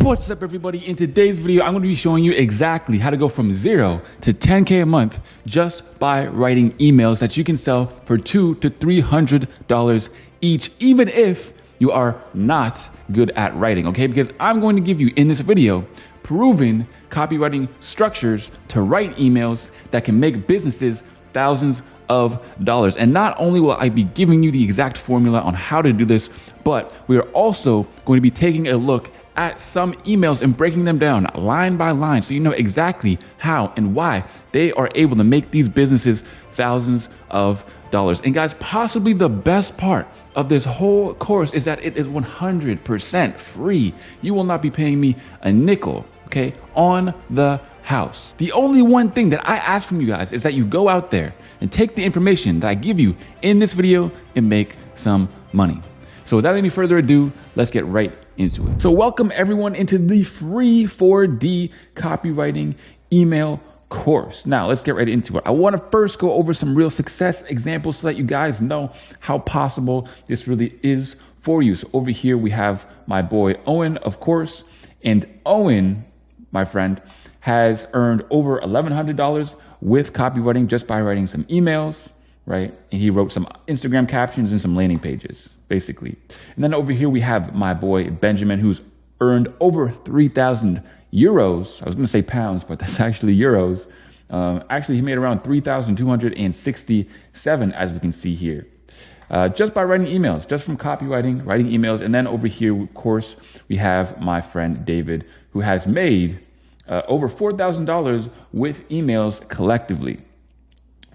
What's up, everybody? In today's video, I'm going to be showing you exactly how to go from 0 to 10K a month just by writing emails that you can sell for $200 to $300 each, even if you are not good at writing, okay? Because I'm going to give you in this video proven copywriting structures to write emails that can make businesses thousands of dollars. And not only will I be giving you the exact formula on how to do this, but we are also going to be taking a look at some emails and breaking them down line by line so you know exactly how and why they are able to make these businesses thousands of dollars. And guys, possibly the best part of this whole course is that it is 100% free. You will not be paying me a nickel, okay, on the house. The only one thing that I ask from you guys is that you go out there and take the information that I give you in this video and make some money. So without any further ado, let's get right into it. So welcome everyone into the free 4D copywriting email course. Now let's get right into it. I want to first go over some real success examples so that you guys know how possible this really is for you. So over here we have my boy Owen, of course, and Owen, my friend, has earned over $1,100 with copywriting just by writing some emails, right? And he wrote some Instagram captions and some landing pages, basically. And then over here we have my boy Benjamin, who's earned over 3,000 euros. I was going to say pounds, but that's actually euros. Actually, he made around 3,267, as we can see here, just by writing emails, just from copywriting, writing emails. And then over here, of course, we have my friend David, who has made over $4,000 with emails collectively.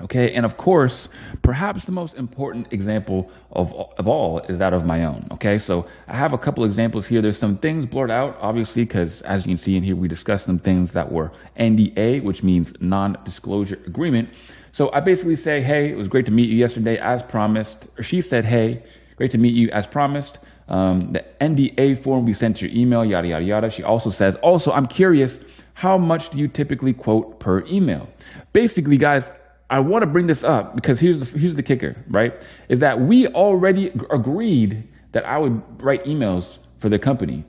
Okay, and of course, perhaps the most important example of all is that of my own. Okay, so I have a couple examples here. There's some things blurred out, obviously, because as you can see in here, we discussed some things that were NDA, which means non-disclosure agreement. So I basically say, hey, it was great to meet you yesterday as promised. Or she said, hey, great to meet you as promised. The NDA form we sent to your email, yada, yada, yada. She also says, also, I'm curious, how much do you typically quote per email? Basically, guys, I want to bring this up because here's the kicker, right? Is that we already agreed that I would write emails for the company,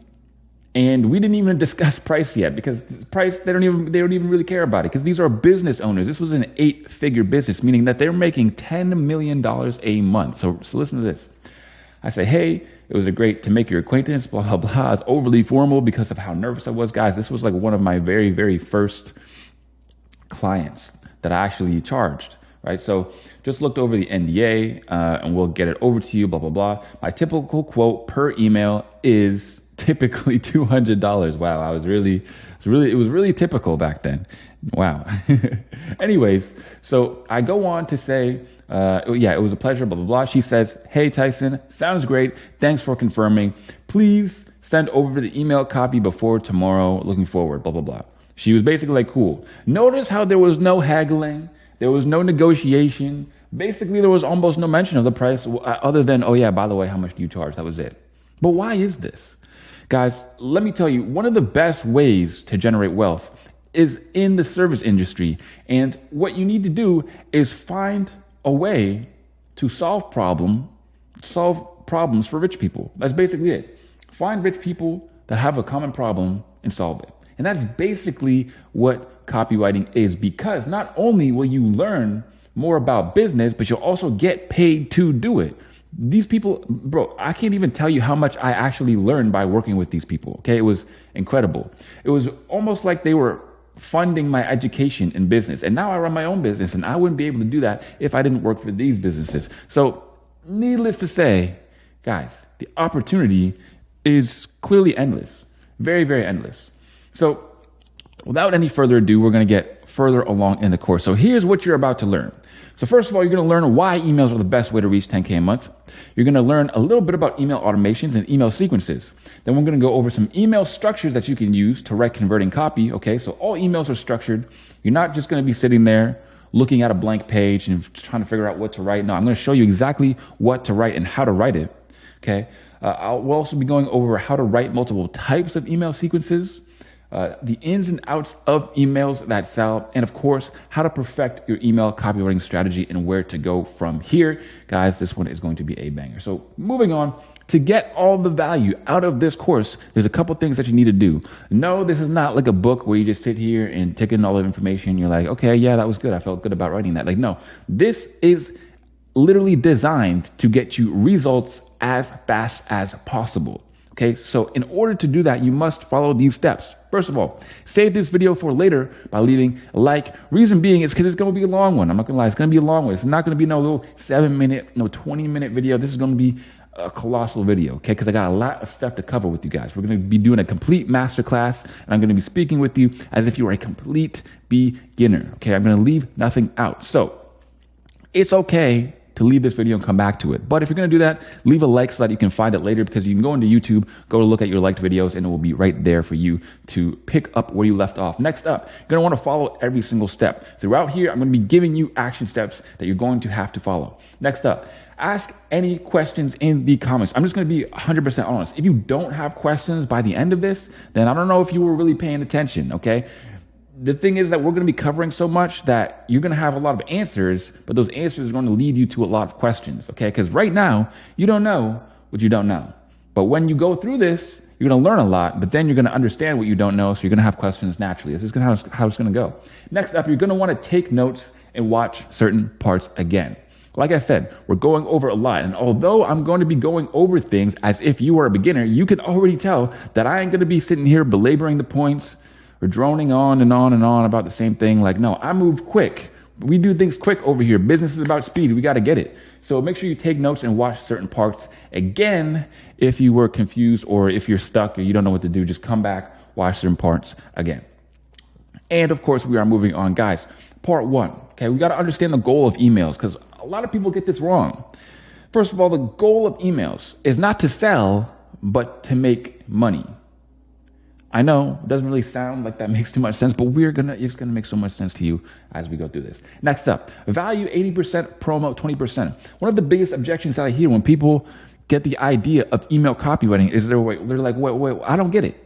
and we didn't even discuss price yet because price they don't even really care about it because these are business owners. This was an 8-figure business, meaning that they're making $10 million a month. So listen to this. I say, hey, it was great to make your acquaintance, blah, blah, blah. It's overly formal because of how nervous I was. Guys, this was like one of my very, very first clients that I actually charged, right? So just looked over the NDA and we'll get it over to you, blah, blah, blah. My typical quote per email is typically $200. Wow, it was really typical back then. Wow. Anyways, so I go on to say, yeah, it was a pleasure, blah, blah, blah. She says, hey, Tyson, sounds great. Thanks for confirming. Please send over the email copy before tomorrow. Looking forward, blah, blah, blah. She was basically like, cool. Notice how there was no haggling. There was no negotiation. Basically, there was almost no mention of the price other than, oh yeah, by the way, how much do you charge? That was it. But why is this? Guys, let me tell you, one of the best ways to generate wealth is in the service industry. And what you need to do is find a way to solve problems for rich people. That's basically it. Find rich people that have a common problem and solve it. And that's basically what copywriting is, because not only will you learn more about business, but you'll also get paid to do it. These people, bro, I can't even tell you how much I actually learned by working with these people. Okay, it was incredible. It was almost like they were funding my education in business. And now I run my own business, and I wouldn't be able to do that if I didn't work for these businesses. So needless to say, guys, the opportunity is clearly endless. Very, very endless. So without any further ado, we're going to get further along in the course. So here's what you're about to learn. So first of all, you're going to learn why emails are the best way to reach 10K a month. You're going to learn a little bit about email automations and email sequences. Then we're going to go over some email structures that you can use to write converting copy. Okay, so all emails are structured. You're not just going to be sitting there looking at a blank page and trying to figure out what to write. No, I'm going to show you exactly what to write and how to write it. Okay, we'll also be going over how to write multiple types of email sequences. the ins and outs of emails that sell, and of course, how to perfect your email copywriting strategy and where to go from here. Guys, this one is going to be a banger. So moving on, to get all the value out of this course, there's a couple things that you need to do. No, this is not like a book where you just sit here and take in all the information. You're like, okay, yeah, that was good. I felt good about writing that. Like, no, this is literally designed to get you results as fast as possible. Okay, so in order to do that, you must follow these steps. First of all, save this video for later by leaving a like. Reason being is because it's going to be a long one. I'm not going to lie, it's going to be a long one. It's not going to be no little 7-minute, no 20-minute video. This is going to be a colossal video, okay? Because I got a lot of stuff to cover with you guys. We're going to be doing a complete masterclass, and I'm going to be speaking with you as if you are a complete beginner, okay? I'm going to leave nothing out. So it's okay to leave this video and come back to it. But if you're going to do that, leave a like so that you can find it later, because you can go into YouTube, go to look at your liked videos, and it will be right there for you to pick up where you left off. Next up, you're going to want to follow every single step. Throughout here, I'm going to be giving you action steps that you're going to have to follow. Next up, ask any questions in the comments. I'm just going to be 100% honest. If you don't have questions by the end of this, then I don't know if you were really paying attention, okay? The thing is that we're going to be covering so much that you're going to have a lot of answers, but those answers are going to lead you to a lot of questions, okay? Because right now, you don't know what you don't know. But when you go through this, you're going to learn a lot, but then you're going to understand what you don't know, so you're going to have questions naturally. This is how it's going to go. Next up, you're going to want to take notes and watch certain parts again. Like I said, we're going over a lot. And although I'm going to be going over things as if you were a beginner, you can already tell that I ain't going to be sitting here belaboring the points or droning on and on and on about the same thing. Like, no, I move quick. We do things quick over here. Business is about speed. We got to get it. So make sure you take notes and watch certain parts again. If you were confused or if you're stuck or you don't know what to do, just come back, watch certain parts again. And of course, we are moving on, guys. Part 1. Okay, we got to understand the goal of emails, because a lot of people get this wrong. First of all, the goal of emails is not to sell, but to make money. I know it doesn't really sound like that makes too much sense, but it's gonna make so much sense to you as we go through this. Next up, value 80%, promo 20%. One of the biggest objections that I hear when people get the idea of email copywriting is they're like, wait, I don't get it.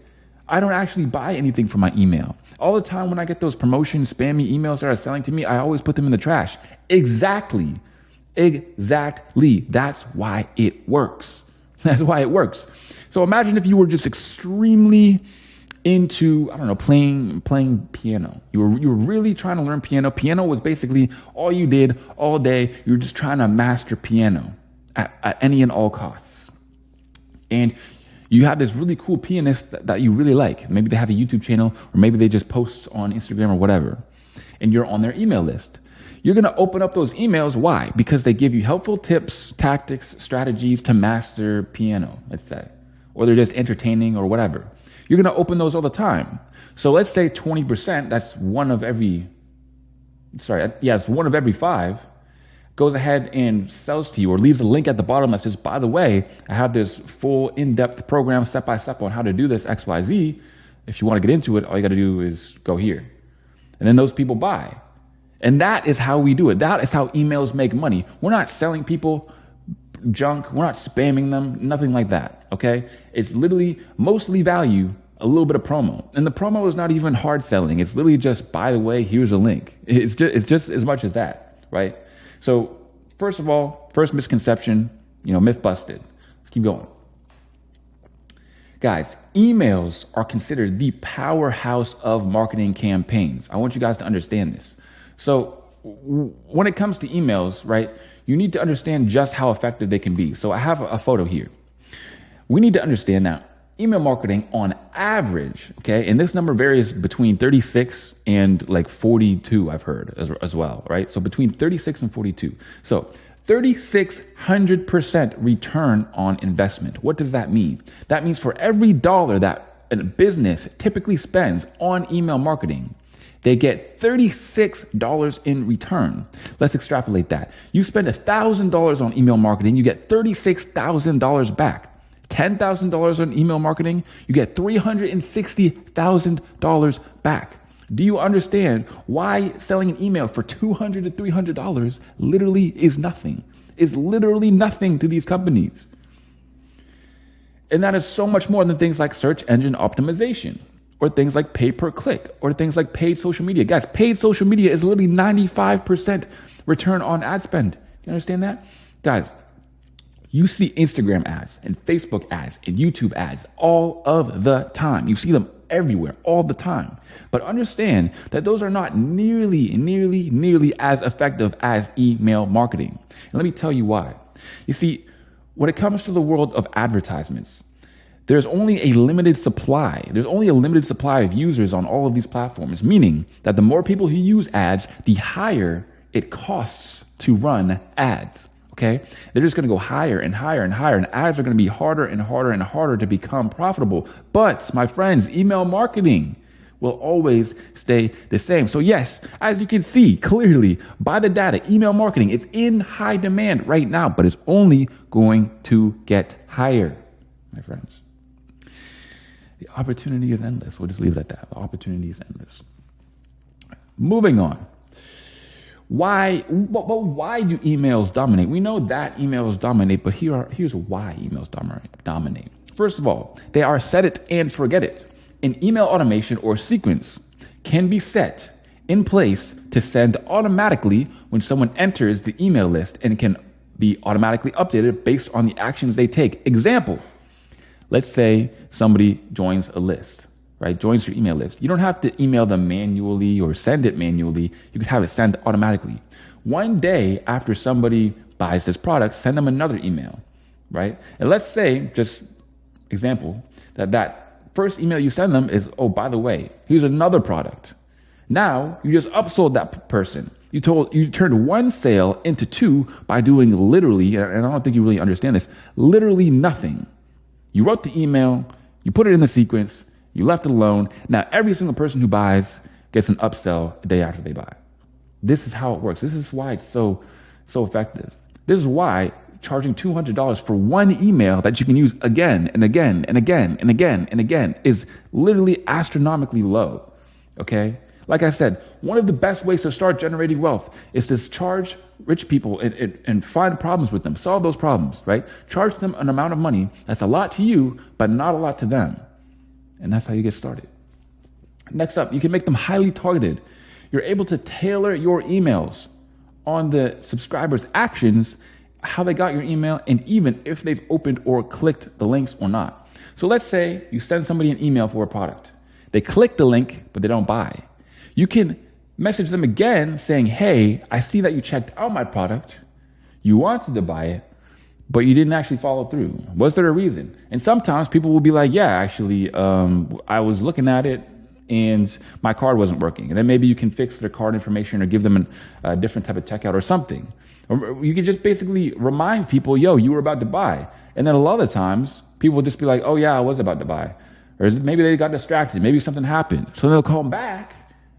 I don't actually buy anything from my email. All the time when I get those promotion spammy emails that are selling to me, I always put them in the trash. Exactly. That's why it works. That's why it works. So imagine if you were just extremely into, I don't know, playing piano. You were really trying to learn piano. Piano was basically all you did all day. You were just trying to master piano at any and all costs. And you have this really cool pianist that you really like. Maybe they have a YouTube channel, or maybe they just post on Instagram or whatever, and you're on their email list. You're going to open up those emails. Why? Because they give you helpful tips, tactics, strategies to master piano, let's say, or they're just entertaining or whatever. You're going to open those all the time. So let's say 20%, it's one of every 5, goes ahead and sells to you or leaves a link at the bottom that says, by the way, I have this full in-depth program step-by-step on how to do this XYZ. If you want to get into it, all you got to do is go here. And then those people buy. And that is how we do it. That is how emails make money. We're not selling people junk. We're not spamming them. Nothing like that. Okay? It's literally mostly value, a little bit of promo. And the promo is not even hard selling. It's literally just, by the way, here's a link. It's just as much as that, right? So first of all, first misconception, myth busted. Let's keep going. Guys, emails are considered the powerhouse of marketing campaigns. I want you guys to understand this. So when it comes to emails, right, you need to understand just how effective they can be. So I have a photo here. We need to understand that email marketing on average, okay, and this number varies between 36 and like 42, I've heard as well, right? So between 36 and 42. So 3,600% return on investment. What does that mean? That means for every dollar that a business typically spends on email marketing, they get $36 in return. Let's extrapolate that. You spend $1,000 on email marketing, you get $36,000 back. $10,000 on email marketing, you get $360,000 back. Do you understand why selling an email for $200 to $300 literally is nothing? It's literally nothing to these companies. And that is so much more than things like search engine optimization. or things like pay per click, or things like paid social media. Guys, paid social media is literally 95% return on ad spend. You understand that? Guys, you see Instagram ads and Facebook ads and YouTube ads all of the time. You see them everywhere all the time. But understand that those are not nearly as effective as email marketing. And let me tell you why. You see, when it comes to the world of advertisements, there's only a limited supply. There's only a limited supply of users on all of these platforms, meaning that the more people who use ads, the higher it costs to run ads. Okay? They're just going to go higher and higher and higher, and ads are going to be harder and harder and harder to become profitable. But my friends, email marketing will always stay the same. So yes, as you can see clearly by the data, email marketing is in high demand right now, but it's only going to get higher, my friends. The opportunity is endless. We'll just leave it at that. The opportunity is endless. Moving on. Why do emails dominate? We know that emails dominate, but here's why emails dominate. First of all, they are set it and forget it. An email automation or sequence can be set in place to send automatically when someone enters the email list, and it can be automatically updated based on the actions they take. Example, let's say somebody joins a list, right? Joins your email list. You don't have to email them manually or send it manually. You can have it sent automatically. One day after somebody buys this product, send them another email, right? And let's say, just example, that first email you send them is, oh, by the way, here's another product. Now you just upsold that person. You turned one sale into two by doing literally, and I don't think you really understand this, literally nothing. You wrote the email, you put it in the sequence, you left it alone. Now every single person who buys gets an upsell a day after they buy. This is how it works. This is why it's so effective. This is why charging $200 for one email that you can use again and again and again and again and again is literally astronomically low. Okay? Like I said, one of the best ways to start generating wealth is to charge rich people and find problems with them, solve those problems, right? Charge them an amount of money that's a lot to you, but not a lot to them. And that's how you get started. Next up, you can make them highly targeted. You're able to tailor your emails on the subscriber's actions, how they got your email, and even if they've opened or clicked the links or not. So let's say you send somebody an email for a product. They click the link, but they don't buy. You can message them again saying, hey, I see that you checked out my product. You wanted to buy it, but you didn't actually follow through. Was there a reason? And sometimes people will be like, yeah, actually, I was looking at it and my card wasn't working. And then maybe you can fix their card information or give them a different type of checkout or something. Or you can just basically remind people, yo, you were about to buy. And then a lot of times people will just be like, oh yeah, I was about to buy. Or maybe they got distracted. Maybe something happened. So they'll call them back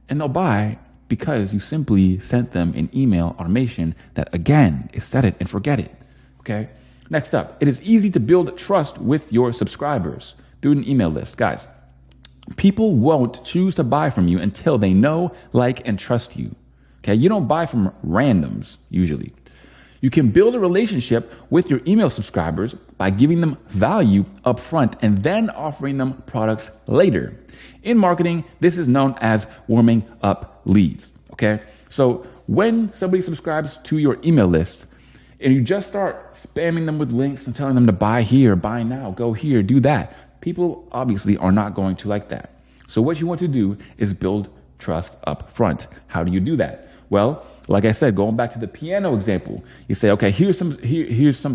and they'll buy because you simply sent them an email automation that, again, is set it and forget it. Okay? Next up, it is easy to build trust with your subscribers through an email list. Guys, people won't choose to buy from you until they know, like, and trust you. Okay? You don't buy from randoms, usually. You can build a relationship with your email subscribers by giving them value up front and then offering them products later. In marketing, this is known as warming up leads. Okay? So when somebody subscribes to your email list and you just start spamming them with links and telling them to buy here, buy now, go here, do that, people obviously are not going to like that. So what you want to do is build trust up front. How do you do that? Well, like I said, going back to the piano example, you say, okay, here's some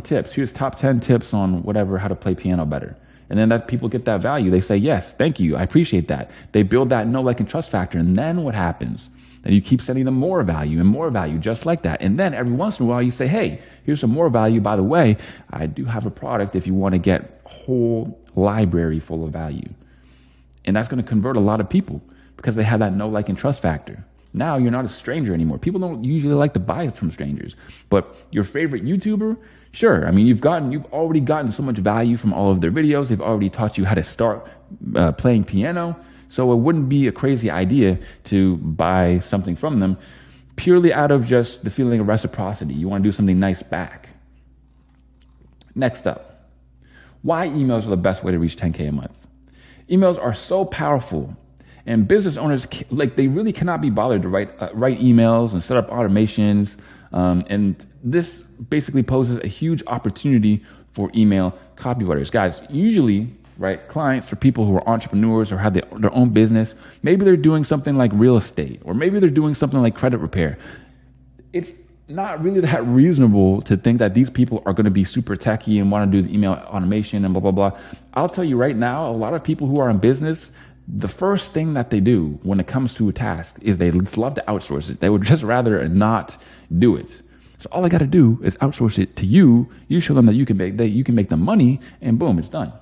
tips. Here's top 10 tips on whatever, how to play piano better. And then that people get that value. They say, yes, thank you. I appreciate that. They build that know, like, and trust factor. And then what happens? Then you keep sending them more value, just like that. And then every once in a while you say, hey, here's some more value. By the way, I do have a product if you want to get a whole library full of value. And that's going to convert a lot of people because they have that know, like, and trust factor. Now you're not a stranger anymore. People don't usually like to buy from strangers. But your favorite YouTuber, sure. I mean, you've already gotten so much value from all of their videos. They've already taught you how to start playing piano. So it wouldn't be a crazy idea to buy something from them purely out of just the feeling of reciprocity. You want to do something nice back. Next up, why emails are the best way to reach 10K a month? Emails are so powerful, and business owners, like, they really cannot be bothered to write emails and set up automations. And this basically poses a huge opportunity for email copywriters. Guys, usually, right, clients or people who are entrepreneurs or have their own business, maybe they're doing something like real estate, or maybe they're doing something like credit repair. It's not really that reasonable to think that these people are going to be super techie and want to do the email automation and blah, blah, blah. I'll tell you right now, a lot of people who are in business, the first thing that they do when it comes to a task is they just love to outsource it. They would just rather not do it. So all I got to do is outsource it to you. You show them that you can make the money, and boom, it's done.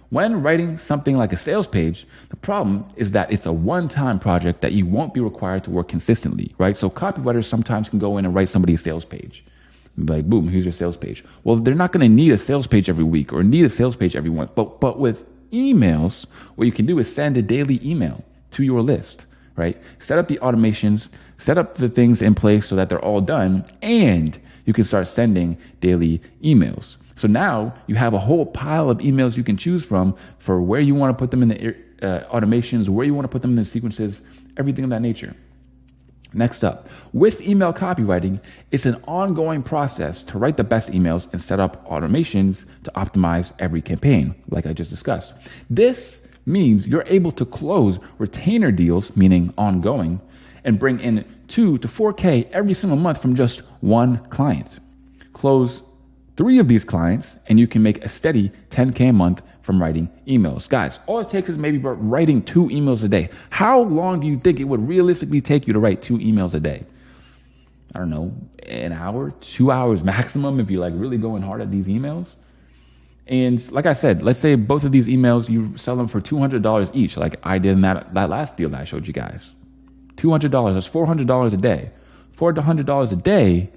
When writing something like a sales page, the problem is that it's a one-time project that you won't be required to work consistently, right? So copywriters sometimes can go in and write somebody a sales page. Like, boom, here's your sales page. Well, they're not going to need a sales page every week or need a sales page every month. But with emails, what you can do is send a daily email to your list, right? Set up the automations, set up the things in place so that they're all done, and you can start sending daily emails. So now you have a whole pile of emails you can choose from for where you want to put them in the automations, where you want to put them in the sequences, everything of that nature. Next up, with email copywriting, it's an ongoing process to write the best emails and set up automations to optimize every campaign, like I just discussed. This means you're able to close retainer deals, meaning ongoing, and bring in 2 to 4K every single month from just one client. Close 3 of these clients, and you can make a steady 10K a month from writing emails. Guys, all it takes is maybe writing 2 emails a day. How long do you think it would realistically take you to write 2 emails a day? I don't know, an hour, 2 hours maximum if you're like really going hard at these emails. And like I said, let's say both of these emails, you sell them for $200 each, like I did in that last deal that I showed you guys. $200, that's $400 a day. $400 a day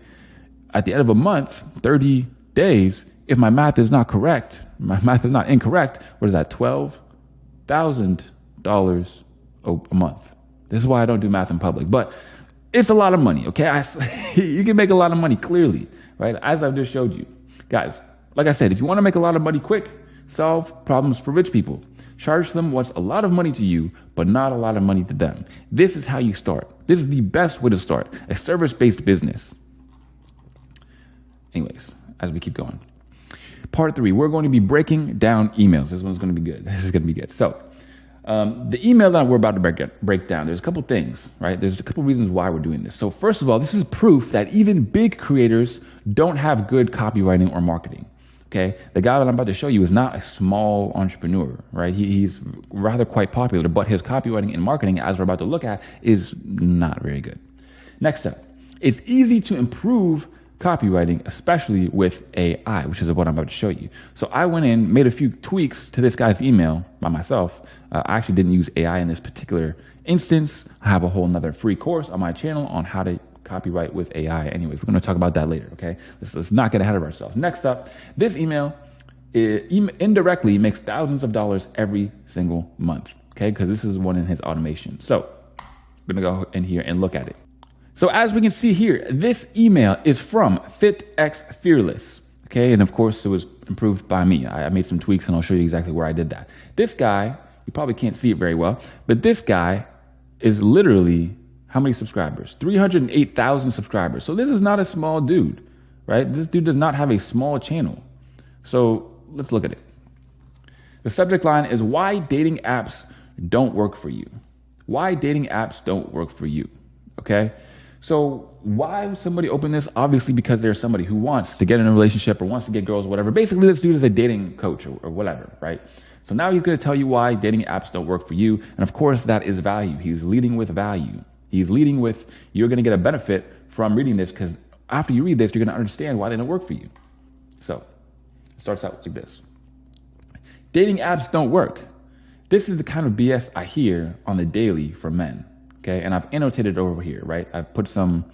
at the end of a month, 30 days, if my math is not incorrect, what is that, $12,000 a month. This is why I don't do math in public, but it's a lot of money, okay? You can make a lot of money clearly, right? As I've just showed you. Guys, like I said, if you want to make a lot of money quick, solve problems for rich people. Charge them what's a lot of money to you, but not a lot of money to them. This is how you start. This is the best way to start a service-based business. Anyways, as we keep going. Part 3, we're going to be breaking down emails. This one's going to be good. This is going to be good. So the email that we're about to break down, there's a couple things, right? There's a couple reasons why we're doing this. So first of all, this is proof that even big creators don't have good copywriting or marketing. Okay, the guy that I'm about to show you is not a small entrepreneur, right? He's rather quite popular, but his copywriting and marketing, as we're about to look at, is not very good. Next up, it's easy to improve copywriting, especially with AI, which is what I'm about to show you. So I went in, made a few tweaks to this guy's email by myself. I actually didn't use AI in this particular instance. I have a whole nother free course on my channel on how to copyright with AI. Anyways, we're going to talk about that later, okay? Let's not get ahead of ourselves. Next up, this email indirectly makes thousands of dollars every single month, okay? Because this is one in his automation. So I'm going to go in here and look at it. So as we can see here, this email is from FitX Fearless, okay? And of course, it was improved by me. I made some tweaks, and I'll show you exactly where I did that. This guy, you probably can't see it very well, but this guy is literally, how many subscribers? 308,000 subscribers. So this is not a small dude, right? This dude does not have a small channel. So let's look at it. The subject line is why dating apps don't work for you. Why dating apps don't work for you, okay? So why would somebody open this? Obviously because there's somebody who wants to get in a relationship or wants to get girls or whatever. Basically, this dude is a dating coach or whatever, right? So now he's going to tell you why dating apps don't work for you. And of course, that is value. He's leading with value. He's leading with, you're going to get a benefit from reading this, because after you read this, you're going to understand why they don't work for you. So it starts out like this. Dating apps don't work. This is the kind of BS I hear on the daily from men. Okay, and I've annotated over here, right? I've put some,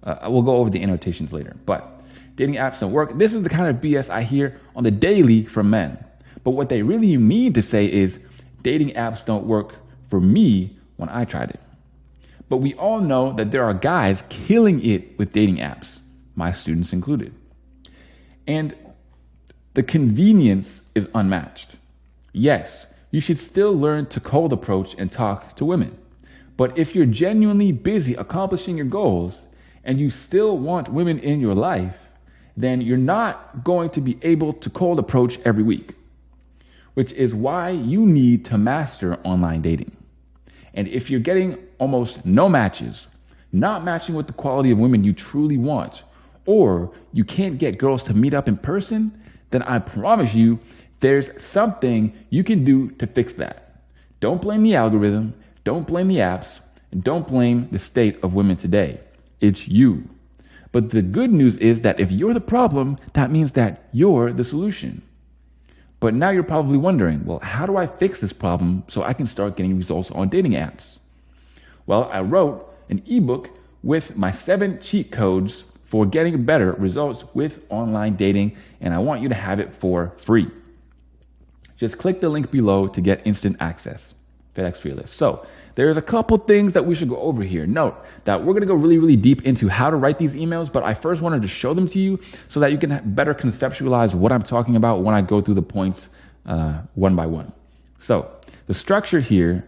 we'll go over the annotations later, but dating apps don't work. This is the kind of BS I hear on the daily from men. But what they really mean to say is dating apps don't work for me when I tried it. But we all know that there are guys killing it with dating apps, my students included. And the convenience is unmatched. Yes, you should still learn to cold approach and talk to women. But if you're genuinely busy accomplishing your goals and you still want women in your life, then you're not going to be able to cold approach every week, which is why you need to master online dating. And if you're getting almost no matches, not matching with the quality of women you truly want, or you can't get girls to meet up in person, then I promise you there's something you can do to fix that. Don't blame the algorithm, don't blame the apps, and don't blame the state of women today. It's you. But the good news is that if you're the problem, that means that you're the solution. But now you're probably wondering, well, how do I fix this problem so I can start getting results on dating apps? Well, I wrote an ebook with my 7 cheat codes for getting better results with online dating, and I want you to have it for free. Just click the link below to get instant access. FedEx Fearless. So there's a couple things that we should go over here. Note that we're going to go really, really deep into how to write these emails, but I first wanted to show them to you so that you can better conceptualize what I'm talking about when I go through the points one by one. So the structure here,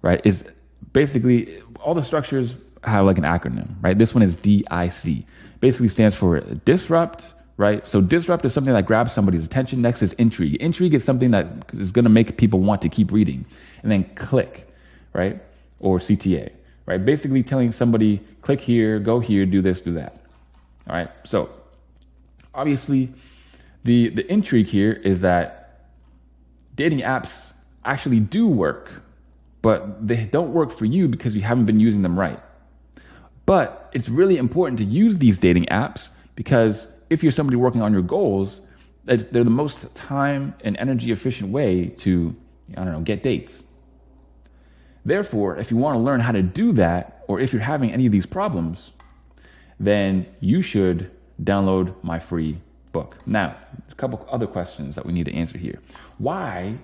right, is basically all the structures have like an acronym, right? This one is DIC. Basically stands for disrupt, right? So disrupt is something that grabs somebody's attention. Next is intrigue. Intrigue is something that is going to make people want to keep reading. And then click, right? Or CTA, right? Basically telling somebody, click here, go here, do this, do that. All right. So obviously the intrigue here is that dating apps actually do work, but they don't work for you because you haven't been using them right. But it's really important to use these dating apps because if you're somebody working on your goals, they're the most time and energy efficient way to, get dates. Therefore, if you want to learn how to do that, or if you're having any of these problems, then you should download my free book. Now, a couple other questions that we need to answer here. Why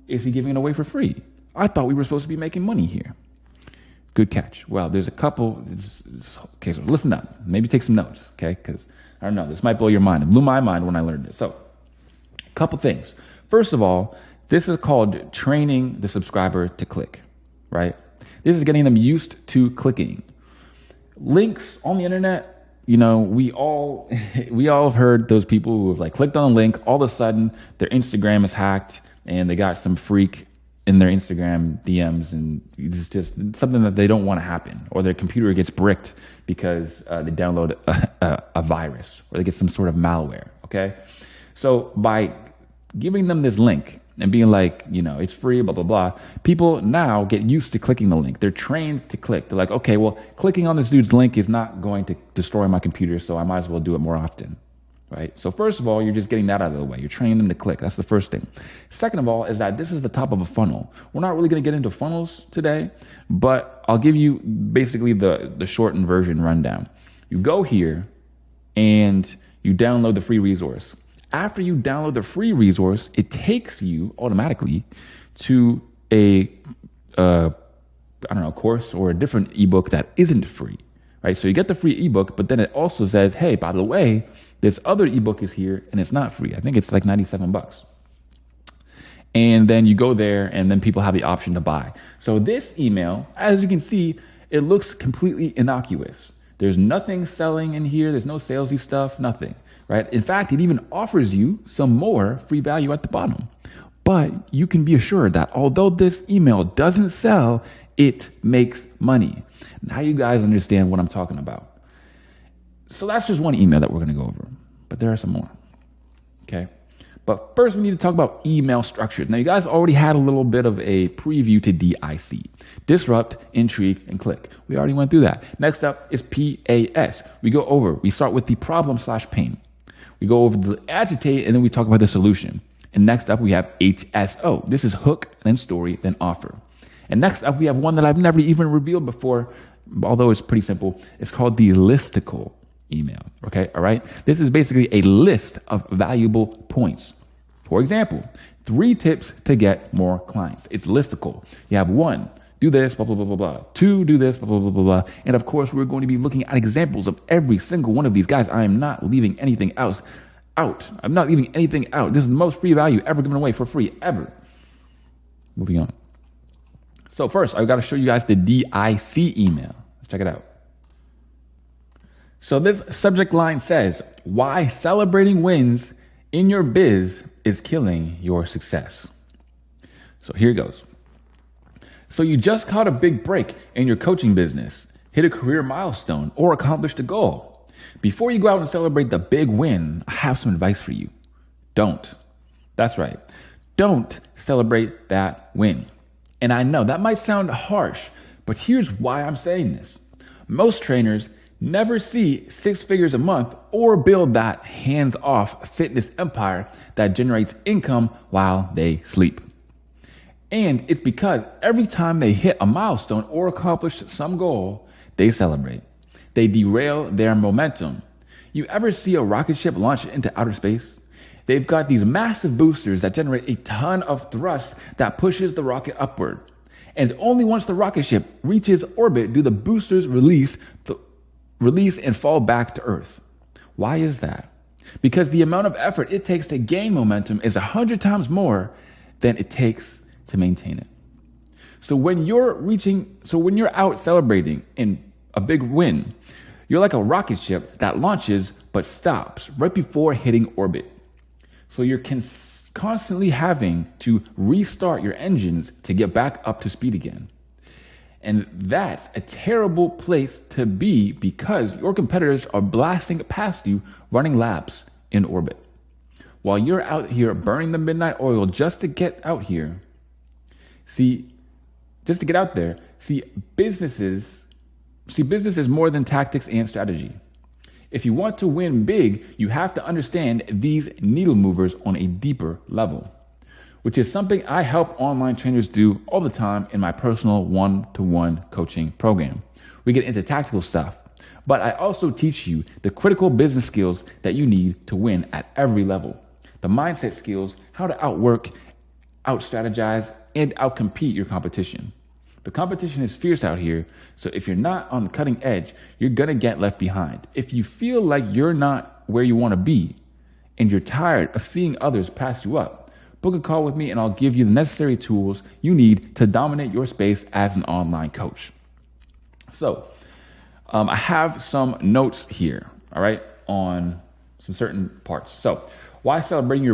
is he giving it away for free? I thought we were supposed to be making money here. Good catch. Well, there's a couple. Okay, so listen up. Maybe take some notes, okay? Because I don't know, this might blow your mind. It blew my mind when I learned it. So, a couple things. First of all, this is called training the subscriber to click, right? This is getting them used to clicking. Links on the internet, we all have heard those people who have clicked on a link, all of a sudden their Instagram is hacked and they got some freak in their Instagram DMs, and it's just something that they don't want to happen, or their computer gets bricked because they download a virus, or they get some sort of malware, okay? So by giving them this link and being like, it's free, blah, blah, blah, people now get used to clicking the link. They're trained to click. They're like, okay, well, clicking on this dude's link is not going to destroy my computer, so I might as well do it more often. Right? So first of all, you're just getting that out of the way. You're training them to click. That's the first thing. Second of all is that this is the top of a funnel. We're not really going to get into funnels today, but I'll give you basically the shortened version rundown. You go here and you download the free resource. After you download the free resource, it takes you automatically to a course or a different ebook that isn't free. Right? So you get the free ebook, but then it also says, hey, by the way, this other ebook is here and it's not free. I think it's like $97. And then you go there and then people have the option to buy. So this email, as you can see, it looks completely innocuous. There's nothing selling in here. There's no salesy stuff, nothing, right? In fact, it even offers you some more free value at the bottom. But you can be assured that although this email doesn't sell, it makes money. Now you guys understand what I'm talking about. So that's just one email that we're going to go over, but there are some more. Okay. But first we need to talk about email structures. Now you guys already had a little bit of a preview to DIC. Disrupt, intrigue, and click. We already went through that. Next up is PAS. We start with the problem/pain. We go over the agitate, and then we talk about the solution. And next up we have HSO. This is hook, then story, then offer. And next up we have one that I've never even revealed before, although it's pretty simple. It's called the listicle email. Okay. All right. This is basically a list of valuable points. For example, 3 tips to get more clients. It's listicle. You have 1, do this, blah, blah, blah, blah, blah. 2, do this, blah, blah, blah, blah, blah. And of course, we're going to be looking at examples of every single one of these guys. I am not leaving anything else out. I'm not leaving anything out. This is the most free value ever given away for free, ever. moving on. So first, I've got to show you guys the DIC email. Let's check it out. So this subject line says, why celebrating wins in your biz is killing your success. So here it goes. So you just caught a big break in your coaching business, hit a career milestone, or accomplished a goal. Before you go out and celebrate the big win, I have some advice for you. Don't. That's right. Don't celebrate that win. And I know that might sound harsh, but here's why I'm saying this. Most trainers never see 6 figures a month or build that hands-off fitness empire that generates income while they sleep. And it's because every time they hit a milestone or accomplish some goal, they celebrate. They derail their momentum. You ever see a rocket ship launch into outer space? They've got these massive boosters that generate a ton of thrust that pushes the rocket upward. And only once the rocket ship reaches orbit do the boosters release and fall back to Earth. Why is that? Because the amount of effort it takes to gain momentum is 100 times more than it takes to maintain it. So when you're out celebrating in a big win, you're like a rocket ship that launches but stops right before hitting orbit. So you're constantly having to restart your engines to get back up to speed again. And that's a terrible place to be because your competitors are blasting past you, running laps in orbit. While you're out here burning the midnight oil just to get out here, business is more than tactics and strategy. If you want to win big, you have to understand these needle movers on a deeper level, which is something I help online trainers do all the time in my personal one-to-one coaching program. We get into tactical stuff, but I also teach you the critical business skills that you need to win at every level. The mindset skills, how to outwork, out-strategize, and out-compete your competition. The competition is fierce out here, so if you're not on the cutting edge, you're gonna get left behind. If you feel like you're not where you wanna be, and you're tired of seeing others pass you up, book a call with me and I'll give you the necessary tools you need to dominate your space as an online coach. So, I have some notes here, all right, on some certain parts. So, why celebrating in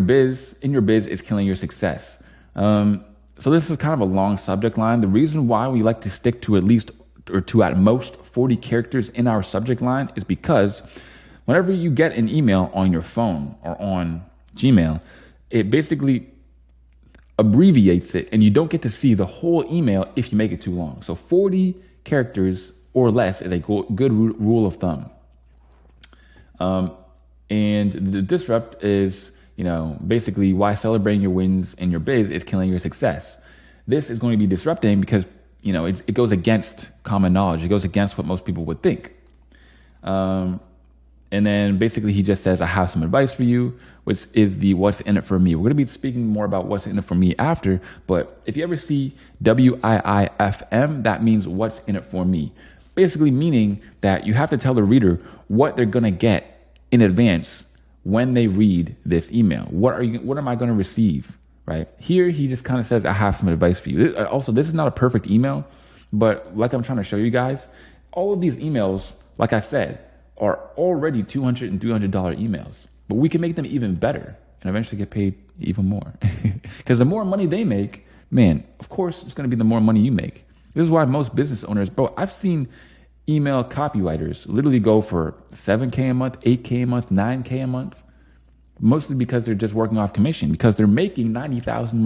your biz is killing your success. So this is kind of a long subject line. The reason why we like to stick to at most 40 characters in our subject line is because whenever you get an email on your phone or on Gmail, it basically abbreviates it and you don't get to see the whole email if you make it too long. So 40 characters or less is a good rule of thumb. And the disrupt is, basically why celebrating your wins in your biz is killing your success. This is going to be disrupting because, it goes against common knowledge. It goes against what most people would think. And then basically he just says, I have some advice for you, which is the what's in it for me. We're going to be speaking more about what's in it for me after, but if you ever see WIIFM, that means what's in it for me. Basically meaning that you have to tell the reader what they're going to get in advance when they read this email. What am I going to receive, right? Here, he just kind of says, I have some advice for you. Also, this is not a perfect email, but like I'm trying to show you guys, all of these emails, like I said, are already $200 and $300 emails, but we can make them even better and eventually get paid even more. Because the more money they make, man, of course, it's going to be the more money you make. This is why most business owners, I've seen email copywriters literally go for $7K a month, $8K a month, $9K a month, mostly because they're just working off commission, because they're making $90,000,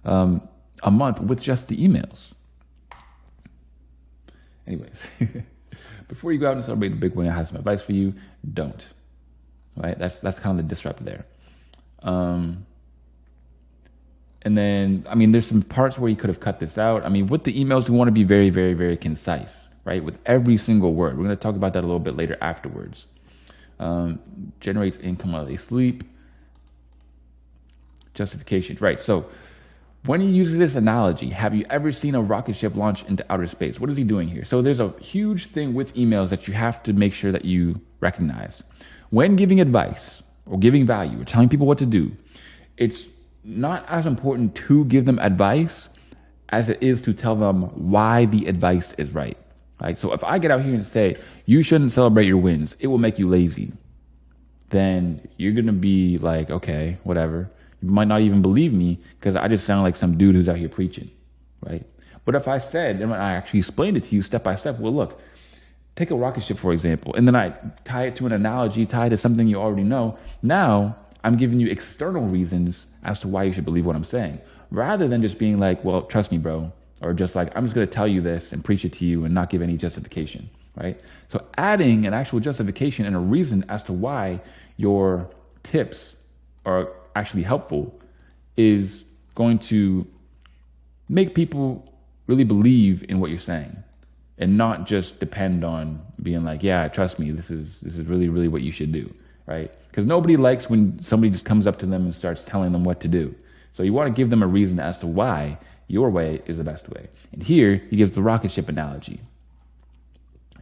$100,000 a month with just the emails. Anyways, before you go out and celebrate the big win, I have some advice for you. Don't. Right? That's kind of the disrupt there. And then, there's some parts where you could have cut this out. With the emails, we want to be very, very, very concise, right? With every single word. We're going to talk about that a little bit later afterwards. Generates income while they sleep. Justification, right? So when he uses this analogy, have you ever seen a rocket ship launch into outer space? What is he doing here? So there's a huge thing with emails that you have to make sure that you recognize. When giving advice or giving value or telling people what to do, it's not as important to give them advice as it is to tell them why the advice is right. Right? So if I get out here and say, you shouldn't celebrate your wins, it will make you lazy, then you're going to be like, okay, whatever. You might not even believe me because I just sound like some dude who's out here preaching, right? But if I said, and I actually explained it to you step by step, well, look, take a rocket ship, for example, and then I tie it to an analogy, tie it to something you already know. Now I'm giving you external reasons as to why you should believe what I'm saying, rather than just being like, well, trust me, bro, or just like, I'm just going to tell you this and preach it to you and not give any justification, right? So adding an actual justification and a reason as to why your tips are actually helpful is going to make people really believe in what you're saying and not just depend on being like, yeah, trust me, this is really, really what you should do, right? Because nobody likes when somebody just comes up to them and starts telling them what to do. So you want to give them a reason as to why your way is the best way. And here he gives the rocket ship analogy.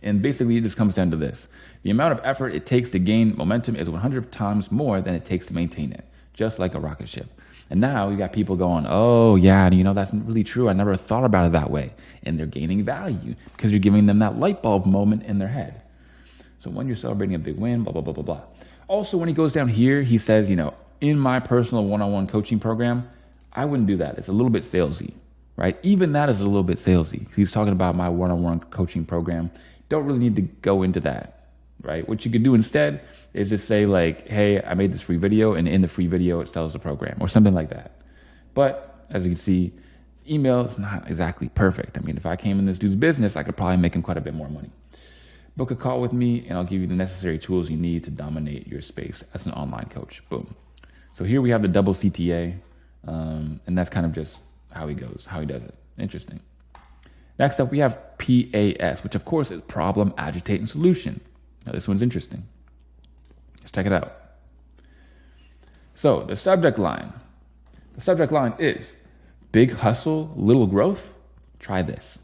And basically it just comes down to this. The amount of effort it takes to gain momentum is 100 times more than it takes to maintain it, just like a rocket ship. And now you got people going, oh yeah, that's really true. I never thought about it that way. And they're gaining value because you're giving them that light bulb moment in their head. So when you're celebrating a big win, blah, blah, blah, blah, blah. Also, when he goes down here, he says, in my personal one-on-one coaching program, I wouldn't do that. It's a little bit salesy, right? Even that is a little bit salesy. He's talking about my one-on-one coaching program. Don't really need to go into that, right? What you could do instead is just say like, hey, I made this free video, and in the free video, it tells the program or something like that. But as you can see, email is not exactly perfect. I mean, if I came in this dude's business, I could probably make him quite a bit more money. Book a call with me and I'll give you the necessary tools you need to dominate your space as an online coach. Boom. So here we have the double CTA, and that's kind of just how he goes, how he does it. Interesting. Next up, we have PAS, which of course is problem, agitate, and solution. Now this one's interesting. Let's check it out. So the subject line is big hustle, little growth. Try this.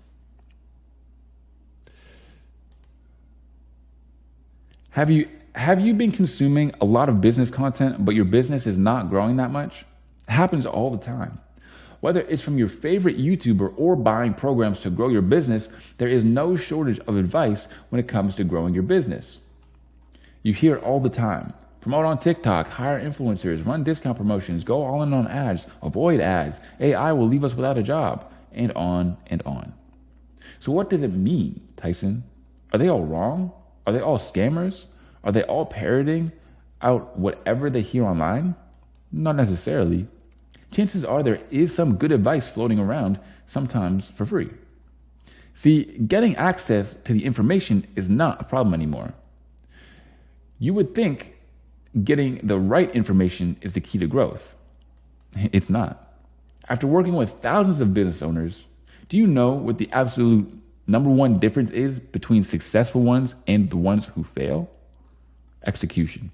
Have you been consuming a lot of business content, but your business is not growing that much? It happens all the time. Whether it's from your favorite YouTuber or buying programs to grow your business, there is no shortage of advice when it comes to growing your business. You hear it all the time. Promote on TikTok, hire influencers, run discount promotions, go all in on ads, avoid ads. AI will leave us without a job, and on and on. So what does it mean, Tyson? Are they all wrong? Are they all scammers? Are they all parroting out whatever they hear online? Not necessarily. Chances are there is some good advice floating around, sometimes for free. See, getting access to the information is not a problem anymore. You would think getting the right information is the key to growth. It's not. After working with thousands of business owners, do you know what the absolute number one difference is between successful ones and the ones who fail? Execution.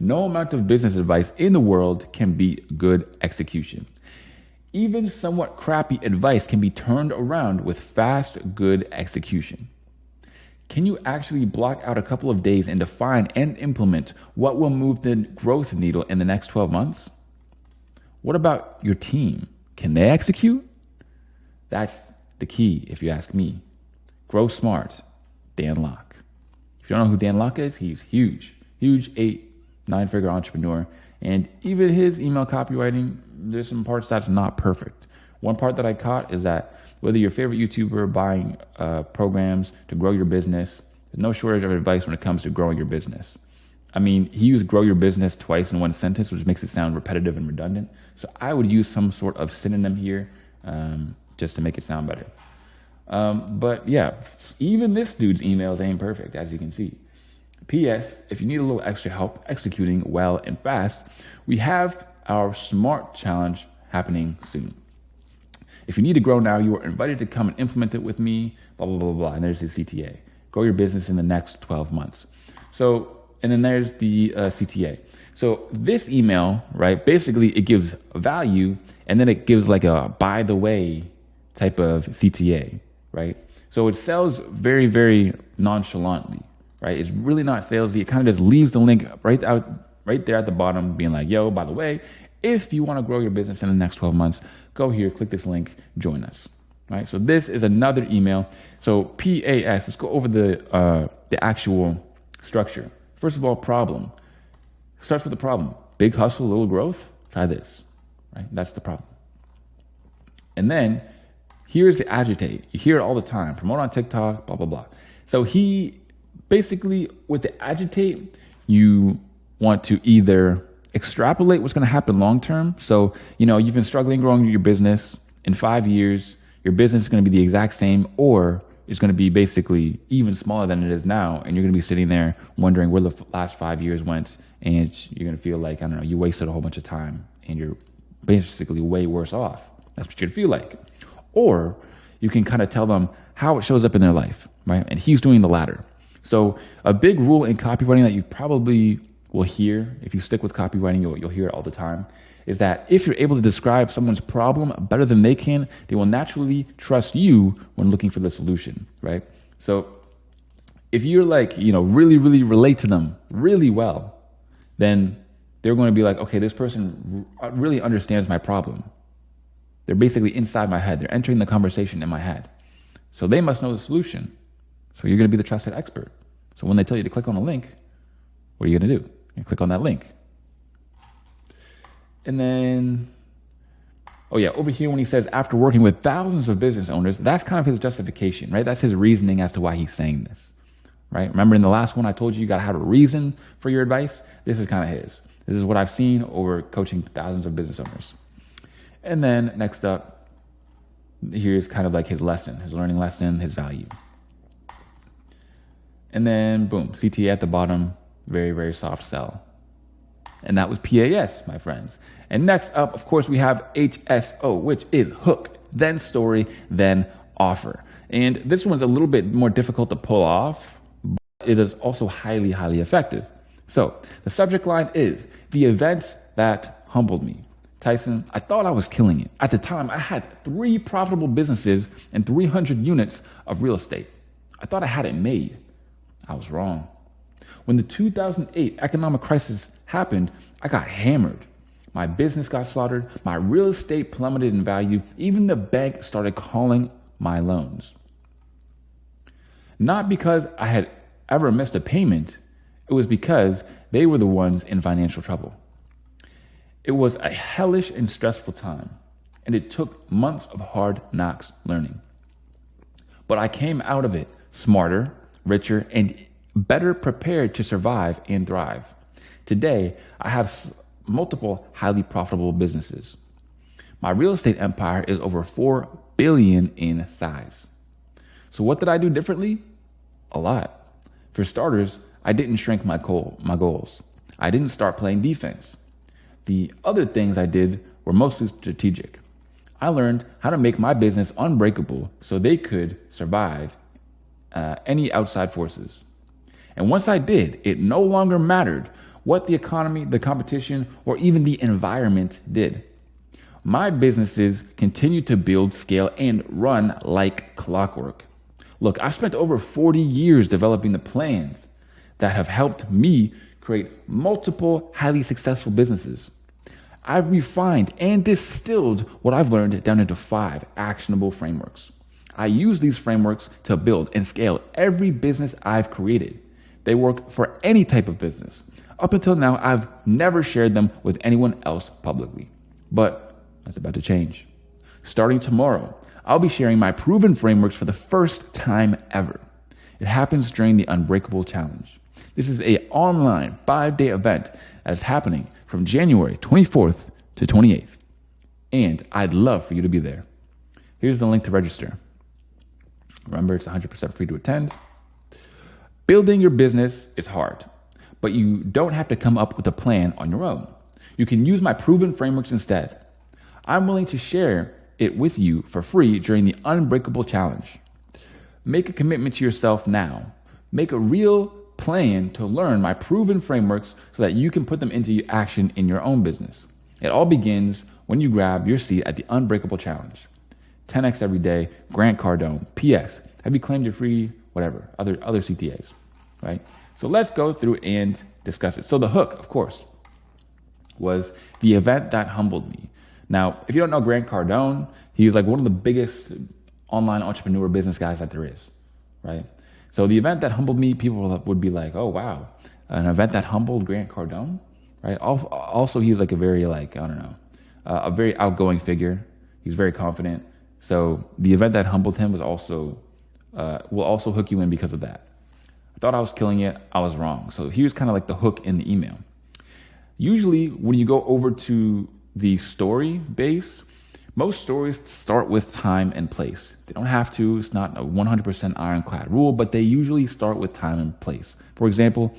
No amount of business advice in the world can beat good execution. Even somewhat crappy advice can be turned around with fast, good execution. Can you actually block out a couple of days and define and implement what will move the growth needle in the next 12 months? What about your team? Can they execute? That's the key, if you ask me. Grow smart. Dan Locke. If you don't know who Dan Locke is, he's huge 8-9-figure entrepreneur. And even his email copywriting, there's some parts that's not perfect. One part that I caught is that whether your favorite YouTuber buying programs to grow your business, there's no shortage of advice when it comes to growing your business. I mean, he used grow your business twice in one sentence, which makes it sound repetitive and redundant. So I would use some sort of synonym here just to make it sound better. But yeah, even this dude's emails ain't perfect, as you can see. P.S. If you need a little extra help executing well and fast, we have our SMART challenge happening soon. If you need to grow now, you are invited to come and implement it with me, blah, blah, blah, blah. And there's the CTA. Grow your business in the next 12 months. So, and then there's the CTA. So this email, right, basically it gives value and then it gives like a by the way type of CTA, right? So it sells very, very nonchalantly, right? It's really not salesy. It kind of just leaves the link right there at the bottom being like, yo, by the way, If you want to grow your business in the next 12 months, go here, click this link, join us. Right? So this is another email. So PAS, let's go over the actual structure. First of all, problem. Starts with the problem. Big hustle, little growth. Try this. Right? That's the problem. And then here's the agitate. You hear it all the time. Promote on TikTok, blah, blah, blah. So he basically, with the agitate, you want to either extrapolate what's going to happen long term. So, you've been struggling growing your business. In 5 years, your business is going to be the exact same, or it's going to be basically even smaller than it is now. And you're going to be sitting there wondering where the last 5 years went. And you're going to feel like, you wasted a whole bunch of time and you're basically way worse off. That's what you'd feel like. Or you can kind of tell them how it shows up in their life, right? And he's doing the latter. So a big rule in copywriting that you probably will hear, if you stick with copywriting, you'll hear it all the time, is that if you're able to describe someone's problem better than they can, they will naturally trust you when looking for the solution, right? So if you're really, really relate to them really well, then they're going to be like, okay, this person really understands my problem. They're basically inside my head. They're entering the conversation in my head. So they must know the solution. So you're going to be the trusted expert. So when they tell you to click on a link, what are you going to do? You click on that link. And then, over here when he says, after working with thousands of business owners, that's kind of his justification, right? That's his reasoning as to why he's saying this, right? Remember in the last one, I told you got to have a reason for your advice. This is kind of his. This is what I've seen over coaching thousands of business owners. And then next up, here's kind of like his lesson, his learning lesson, his value. And then boom, CTA at the bottom, very, very soft sell. And that was PAS, my friends. And next up, of course, we have HSO, which is hook, then story, then offer. And this one's a little bit more difficult to pull off, but it is also highly, highly effective. So the subject line is the event that humbled me. Tyson, I thought I was killing it. At the time, I had 3 profitable businesses and 300 units of real estate. I thought I had it made. I was wrong. When the 2008 economic crisis happened, I got hammered. My business got slaughtered. My real estate plummeted in value. Even the bank started calling my loans. Not because I had ever missed a payment. It was because they were the ones in financial trouble. It was a hellish and stressful time, and it took months of hard knocks learning. But I came out of it smarter, richer, and better prepared to survive and thrive. Today, I have multiple highly profitable businesses. My real estate empire is over $4 billion in size. So what did I do differently? A lot. For starters, I didn't shrink my goals. I didn't start playing defense. The other things I did were mostly strategic. I learned how to make my business unbreakable so they could survive any outside forces. And once I did, it no longer mattered what the economy, the competition, or even the environment did. My businesses continue to build, scale, and run like clockwork. Look, I've spent over 40 years developing the plans that have helped me create multiple highly successful businesses. I've refined and distilled what I've learned down into 5 actionable frameworks. I use these frameworks to build and scale every business I've created. They work for any type of business. Up until now, I've never shared them with anyone else publicly. But that's about to change. Starting tomorrow, I'll be sharing my proven frameworks for the first time ever. It happens during the Unbreakable Challenge. This is an online 5-day event that is happening from January 24th to 28th. And I'd love for you to be there. Here's the link to register. Remember, it's 100% free to attend. Building your business is hard, but you don't have to come up with a plan on your own. You can use my proven frameworks instead. I'm willing to share it with you for free during the Unbreakable Challenge. Make a commitment to yourself now. Make a real plan to learn my proven frameworks so that you can put them into action in your own business. It all begins when you grab your seat at the Unbreakable Challenge. 10x every day, Grant Cardone. P.S. Have you claimed your free, whatever, other CTAs, right? So let's go through and discuss it. So the hook, of course. was the event that humbled me. Now, if you don't know Grant Cardone, he's like one of the biggest online entrepreneur business guys that there is, right? So the event that humbled me, people would be like, oh, wow, an event that humbled Grant Cardone, right? Also, he's like a very a very outgoing figure. He's very confident. So the event that humbled him was will also hook you in because of that. I thought I was killing it. I was wrong. So here's kind of like the hook in the email. Usually when you go over to the story base, most stories start with time and place. They don't have to. It's not a 100% ironclad rule, but they usually start with time and place. For example,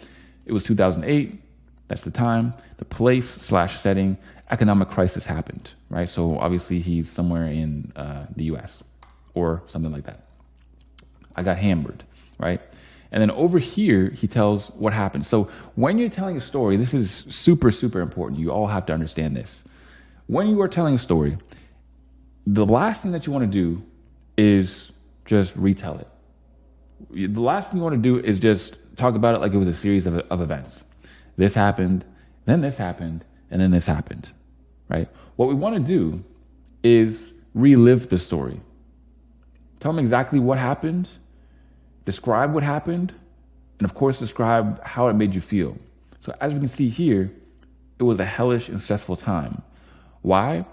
it was 2008. That's the time. The place/setting, economic crisis happened, right? So obviously he's somewhere in the US or something like that. I got hammered, right? And then over here, he tells what happened. So when you're telling a story, this is super, super important. You all have to understand this. When you are telling a story, the last thing that you want to do is just retell it. The last thing you want to do is just talk about it like it was a series of events. This happened, then this happened, and then this happened, right? What we want to do is relive the story. Tell them exactly what happened, describe what happened, and of course, describe how it made you feel. So as we can see here, it was a hellish and stressful time. Why?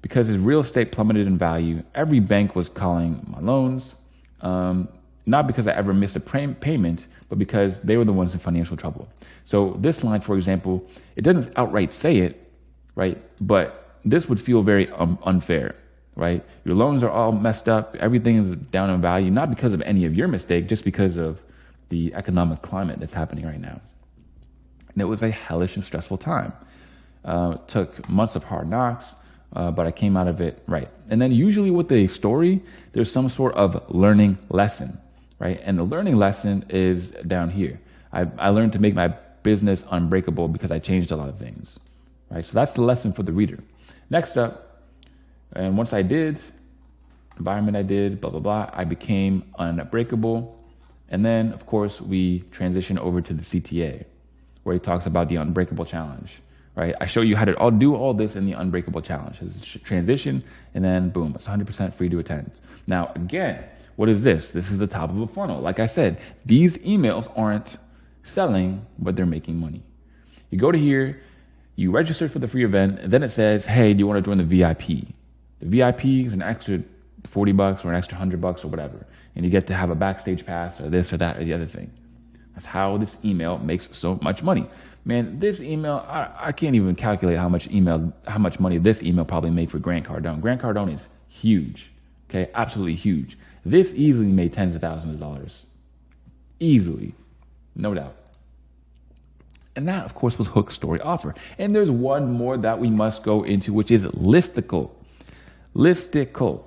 Because his real estate plummeted in value. Every bank was calling my loans, not because I ever missed a payment, but because they were the ones in financial trouble. So this line, for example, it doesn't outright say it, right? But this would feel very unfair, right? Your loans are all messed up. Everything is down in value, not because of any of your mistake, just because of the economic climate that's happening right now. And it was a hellish and stressful time. It took months of hard knocks, but I came out of it right. And then usually with a story, there's some sort of learning lesson, right? And the learning lesson is down here. I learned to make my business unbreakable because I changed a lot of things, right? So that's the lesson for the reader. Next up, and once I did, environment I did, blah, blah, blah, I became unbreakable. And then, of course, we transition over to the CTA, where he talks about the unbreakable challenge, right? I show you how to do all this in the unbreakable challenge. It's transition, and then boom, it's 100% free to attend. Now, again, what is this? This is the top of a funnel. Like I said, these emails aren't selling, but they're making money. You go to here, you register for the free event, and then it says, hey, do you want to join the VIP? The VIP is an extra $40 or an extra $100 or whatever. And you get to have a backstage pass or this or that or the other thing. That's how this email makes so much money. Man, this email, I can't even calculate how much money this email probably made for Grant Cardone. Grant Cardone is huge, okay? Absolutely huge. This easily made tens of thousands of dollars. Easily, no doubt. And that, of course, was Hook Story Offer. And there's one more that we must go into, which is listicle. Listicle.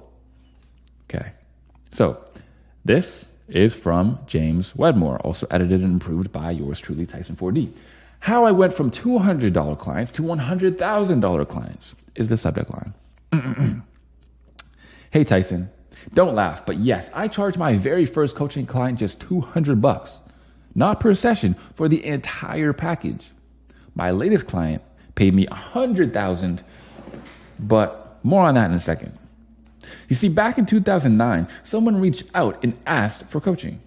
Okay. So this is from James Wedmore, also edited and improved by yours truly, Tyson 4D. How I went from $200 clients to $100,000 clients is the subject line. Hey, Tyson, don't laugh, but yes, I charged my very first coaching client just $200, not per session, for the entire package. My latest client paid me $100,000, but more on that in a second. You see, back in 2009, someone reached out and asked for coaching.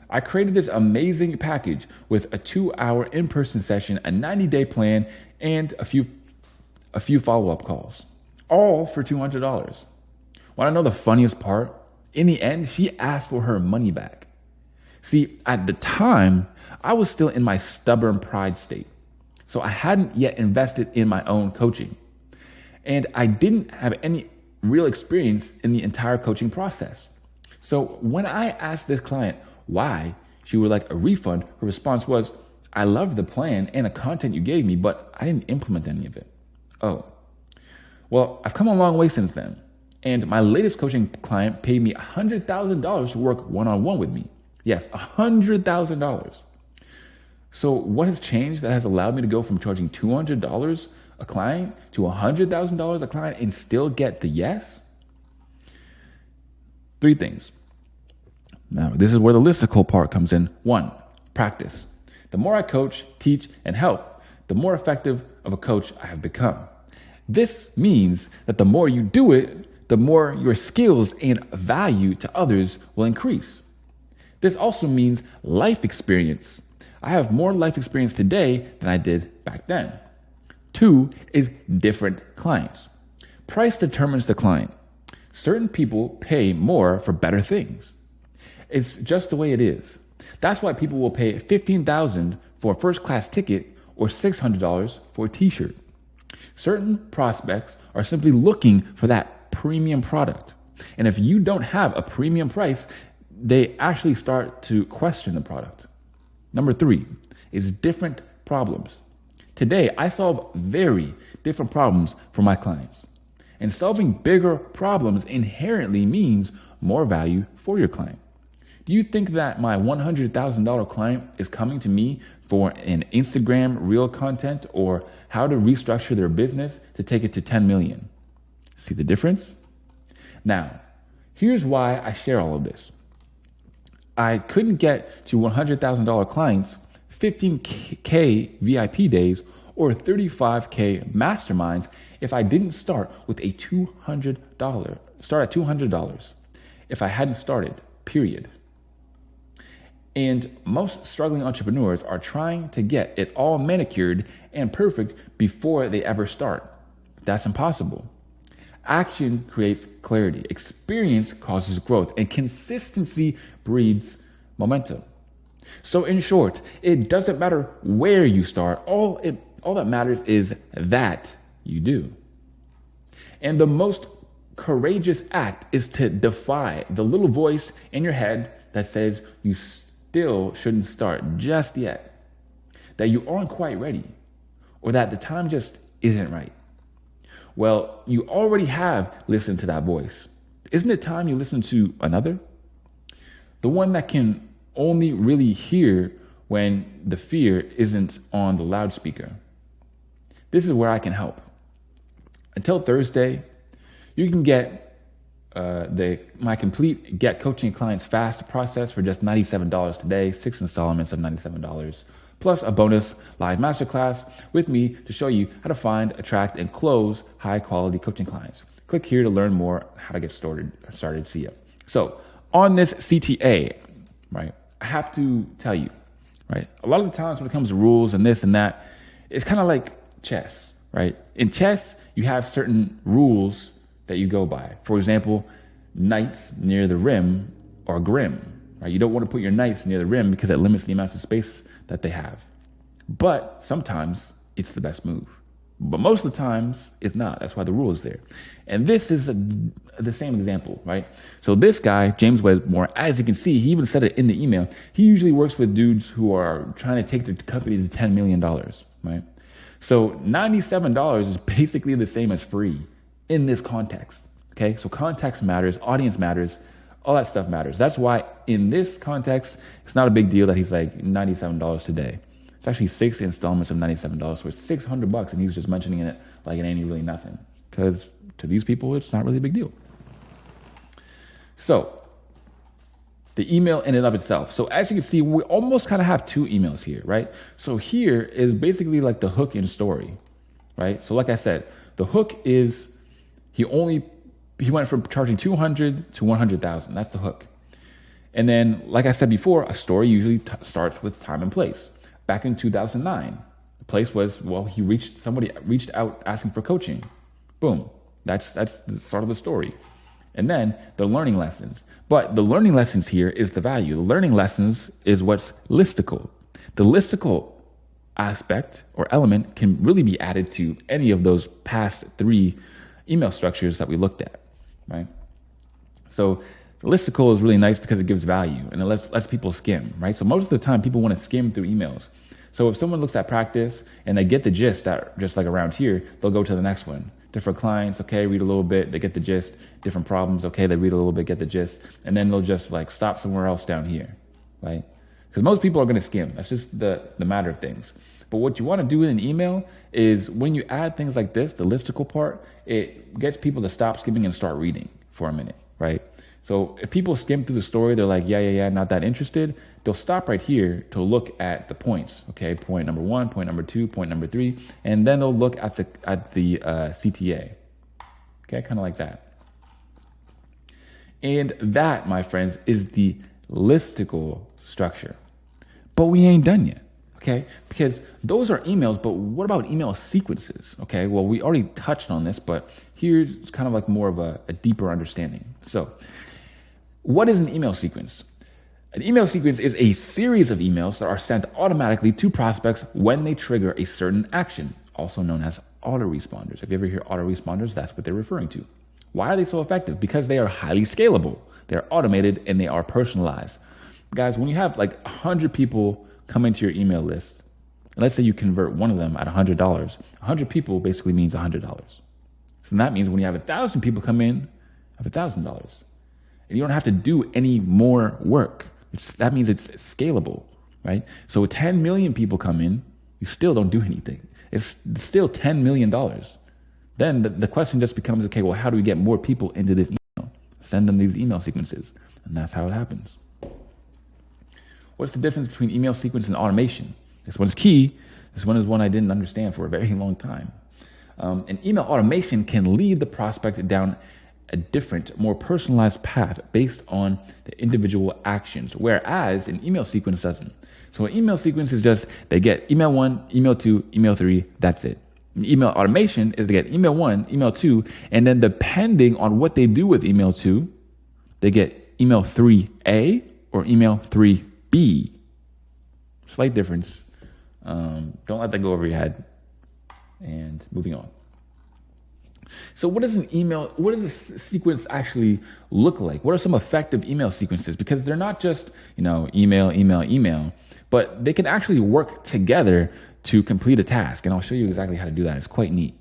I created this amazing package with a 2-hour in-person session, a 90-day plan, and a few follow-up calls, all for $200. Want to know the funniest part? In the end, she asked for her money back. See, at the time, I was still in my stubborn pride state, so I hadn't yet invested in my own coaching, and I didn't have any real experience in the entire coaching process. So when I asked this client why she would like a refund, her response was, I loved the plan and the content you gave me, but I didn't implement any of it. Oh, well, I've come a long way since then. And my latest coaching client paid me $100,000 to work one-on-one with me. Yes, $100,000. So what has changed that has allowed me to go from charging $200 a client to $100,000 a client and still get the yes? 3 things. Now, this is where the listicle part comes in. 1, practice. The more I coach, teach, and help, the more effective of a coach I have become. This means that the more you do it, the more your skills and value to others will increase. This also means life experience. I have more life experience today than I did back then. 2 is different clients. Price determines the client. Certain people pay more for better things. It's just the way it is. That's why people will pay $15,000 for a first-class ticket or $600 for a t-shirt. Certain prospects are simply looking for that premium product. And if you don't have a premium price, they actually start to question the product. Number 3 is different problems. Today, I solve very different problems for my clients. And solving bigger problems inherently means more value for your client. Do you think that my $100,000 client is coming to me for an Instagram reel content or how to restructure their business to take it to 10 million? See the difference? Now, here's why I share all of this. I couldn't get to $100,000 clients, 15K VIP days, or 35K masterminds if I didn't start with a $200. Start at $200 if I hadn't started, period. And most struggling entrepreneurs are trying to get it all manicured and perfect before they ever start. That's impossible. Action creates clarity. Experience causes growth, and consistency breeds momentum. So in short, it doesn't matter where you start. All that matters is that you do. And the most courageous act is to defy the little voice in your head that says you still shouldn't start just yet, that you aren't quite ready, or that the time just isn't right. Well, you already have listened to that voice. Isn't it time you listen to another? The one that can only really hear when the fear isn't on the loudspeaker. This is where I can help. Until Thursday, you can get my complete Get Coaching Clients Fast process for just $97 today, 6 installments of $97, plus a bonus live masterclass with me to show you how to find, attract, and close high-quality coaching clients. Click here to learn more how to get started. See ya. So on this CTA, right, I have to tell you, right, a lot of the times when it comes to rules and this and that, it's kind of like chess, right? In chess, you have certain rules that you go by. For example, knights near the rim are grim, right? You don't want to put your knights near the rim because it limits the amount of space that they have. But sometimes it's the best move. But most of the times it's not. That's why the rule is there. And this is the same example, right? So this guy, James Wedmore, as you can see, he even said it in the email, he usually works with dudes who are trying to take their company to $10 million, right? So $97 is basically the same as free in this context, okay? So context matters, audience matters, all that stuff matters. That's why in this context, it's not a big deal that he's like $97 today. It's actually 6 installments of $97, so it's $600, and he's just mentioning it like it ain't really nothing. Because to these people, it's not really a big deal. So the email in and of itself. So as you can see, we almost kind of have 2 emails here, right? So here is basically like the hook in story, right? So like I said, the hook is he went from charging 200 to 100,000. That's the hook. And then, like I said before, a story usually starts with time and place. Back in 2009, the place was, well, somebody reached out asking for coaching. Boom. That's the start of the story. And then the learning lessons. But the learning lessons here is the value. The learning lessons is what's listicle. The listicle aspect or element can really be added to any of those past 3 email structures that we looked at, right? So the listicle is really nice because it gives value and it lets people skim, right? So most of the time people want to skim through emails. So if someone looks at practice and they get the gist, that just like around here, they'll go to the next one. Different clients, okay, read a little bit, they get the gist. Different problems, okay, they read a little bit, get the gist. And then they'll just like stop somewhere else down here, right? Because most people are going to skim. That's just the matter of things. But what you want to do in an email is when you add things like this, the listicle part, it gets people to stop skimming and start reading for a minute, right? So if people skim through the story, they're like, yeah, not that interested. They'll stop right here to look at the points. Okay, point number 1, point number 2, point number 3, and then they'll look at the CTA. Okay, kind of like that. And that, my friends, is the listicle structure. But we ain't done yet. Okay, because those are emails, but what about email sequences? Okay, well, we already touched on this, but here's kind of like more of a deeper understanding. So, what is an email sequence? An email sequence is a series of emails that are sent automatically to prospects when they trigger a certain action, also known as autoresponders. If you ever hear autoresponders, that's what they're referring to. Why are they so effective? Because they are highly scalable, they're automated, and they are personalized. Guys, when you have like 100 people come into your email list, and let's say you convert one of them at $100, 100 people basically means $100. So that means when you have 1,000 people come in, have $1,000. And you don't have to do any more work. That means it's scalable, right? So 10 million people come in, you still don't do anything. It's still $10 million. Then the question just becomes, okay, well, how do we get more people into this email? Send them these email sequences. And that's how it happens. What's the difference between email sequence and automation? This one's key. This one is one I didn't understand for a very long time. An email automation can lead the prospect down a different, more personalized path based on the individual actions, whereas an email sequence doesn't. So an email sequence is just, they get email 1, email 2, email 3, that's it. An email automation is they get email 1, email 2, and then depending on what they do with email 2, they get email 3A or email 3B. Slight difference. Don't let that go over your head. And moving on. So what does a sequence actually look like? What are some effective email sequences? Because they're not just, email, but they can actually work together to complete a task. And I'll show you exactly how to do that. It's quite neat.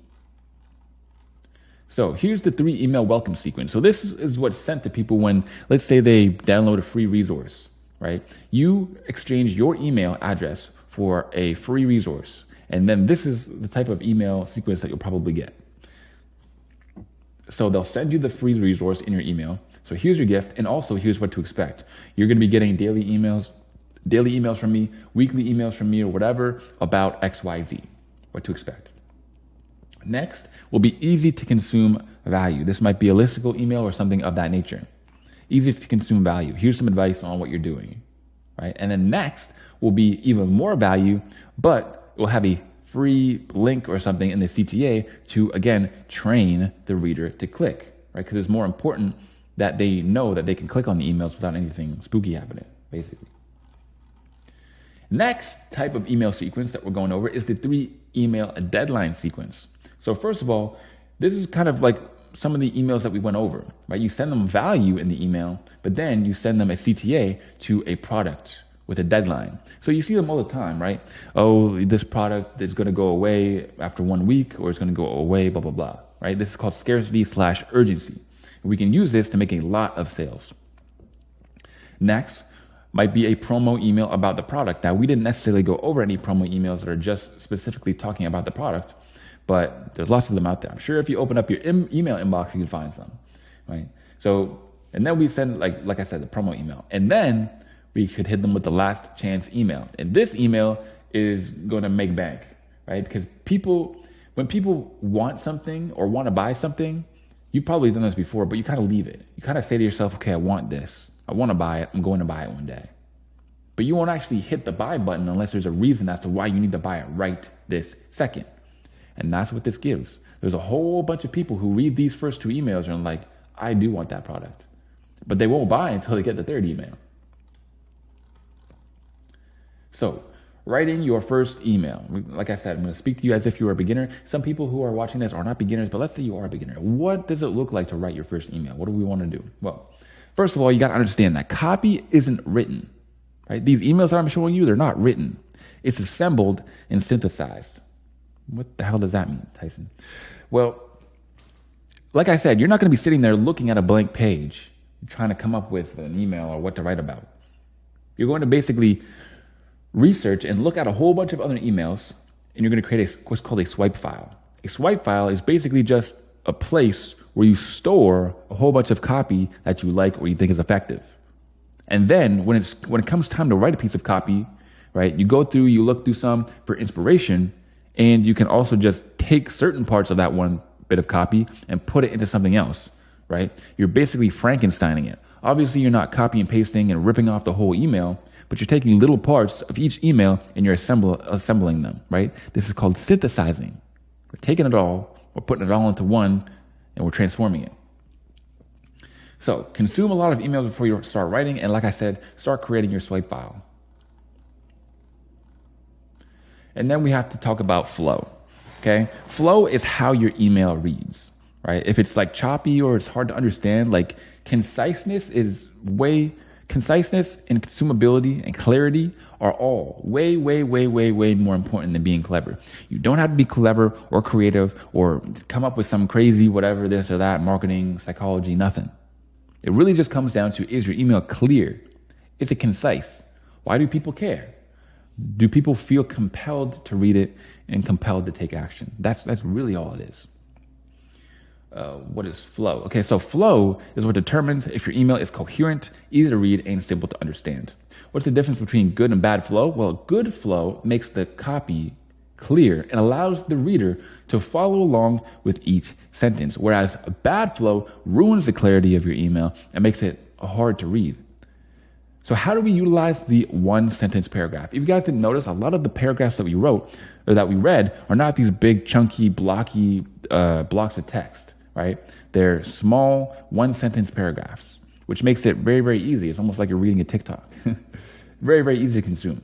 So here's the 3 email welcome sequence. So this is what's sent to people when, let's say they download a free resource, right? You exchange your email address for a free resource. And then this is the type of email sequence that you'll probably get. So they'll send you the free resource in your email. So here's your gift, and also here's what to expect. You're going to be getting daily emails from me, weekly emails from me, or whatever about XYZ, what to expect. Next will be easy to consume value. This might be a listicle email or something of that nature. Easy to consume value. Here's some advice on what you're doing, right? And then next will be even more value, but we'll have a free link or something in the CTA to, again, train the reader to click, right? Because it's more important that they know that they can click on the emails without anything spooky happening, basically. Next type of email sequence that we're going over is the 3 email deadline sequence. So first of all, this is kind of like some of the emails that we went over, right? You send them value in the email, but then you send them a CTA to a product with a deadline. So you see them all the time, right? Oh, this product is going to go away after 1 week, or it's going to go away, blah, blah, blah, right? This is called scarcity/urgency. We can use this to make a lot of sales. Next might be a promo email about the product. Now, we didn't necessarily go over any promo emails that are just specifically talking about the product, but there's lots of them out there. I'm sure if you open up your email inbox, you can find some, right? So, and then we send, like I said, the promo email. And then we could hit them with the last chance email. And this email is going to make bank, right? Because when people want something or want to buy something, you've probably done this before, but you kind of leave it. You kind of say to yourself, okay, I want this. I want to buy it. I'm going to buy it one day. But you won't actually hit the buy button unless there's a reason as to why you need to buy it right this second. And that's what this gives. There's a whole bunch of people who read these first 2 emails and are like, I do want that product. But they won't buy until they get the 3rd email. So, writing your first email. Like I said, I'm going to speak to you as if you were a beginner. Some people who are watching this are not beginners, but let's say you are a beginner. What does it look like to write your first email? What do we want to do? Well, first of all, you got to understand that copy isn't written, right? These emails that I'm showing you, they're not written. It's assembled and synthesized. What the hell does that mean, Tyson? Well, like I said, you're not going to be sitting there looking at a blank page, trying to come up with an email or what to write about. You're going to basically research and look at a whole bunch of other emails, and you're going to create what's called a swipe file. A swipe file is basically just a place where you store a whole bunch of copy that you like or you think is effective. And then when it comes time to write a piece of copy, right, you go through, you look through some for inspiration, and you can also just take certain parts of that one bit of copy and put it into something else, right? You're basically Frankensteining it. Obviously, you're not copy and pasting and ripping off the whole email, but you're taking little parts of each email and you're assembling them, right? This is called synthesizing. We're taking it all, we're putting it all into one, and we're transforming it. So consume a lot of emails before you start writing, and like I said, start creating your swipe file. And then we have to talk about flow, okay? Flow is how your email reads, right? If it's like choppy or it's hard to understand, like conciseness and consumability and clarity are all way more important than being clever. You don't have to be clever or creative or come up with some crazy whatever, this or that, marketing, psychology, nothing. It really just comes down to, is your email clear? Is it concise? Why do people care? Do people feel compelled to read it and compelled to take action? That's really all it is. What is flow? Okay, so flow is what determines if your email is coherent, easy to read, and simple to understand. What's the difference between good and bad flow? Well, good flow makes the copy clear and allows the reader to follow along with each sentence, whereas a bad flow ruins the clarity of your email and makes it hard to read. So how do we utilize the one sentence paragraph? If you guys didn't notice, a lot of the paragraphs that we wrote or that we read are not these big, chunky, blocky blocks of text, right? They're small one sentence paragraphs, which makes it very easy. It's almost like you're reading a TikTok. Very easy to consume.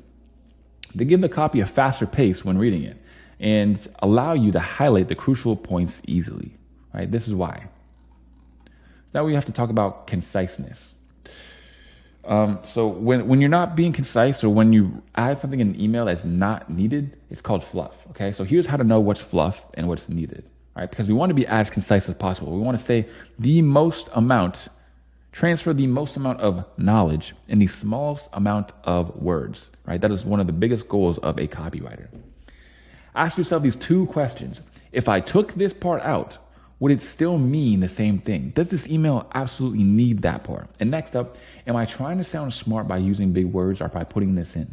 They give the copy a faster pace when reading it and allow you to highlight the crucial points easily, right? This is why. Now we have to talk about conciseness. So when you're not being concise or when you add something in an email that's not needed, it's called fluff, okay? So here's how to know what's fluff and what's needed, right? Because we want to be as concise as possible. We want to say transfer the most amount of knowledge in the smallest amount of words, right? That is one of the biggest goals of a copywriter. Ask yourself these two questions. If I took this part out, would it still mean the same thing? Does this email absolutely need that part? And next up, am I trying to sound smart by using big words or by putting this in,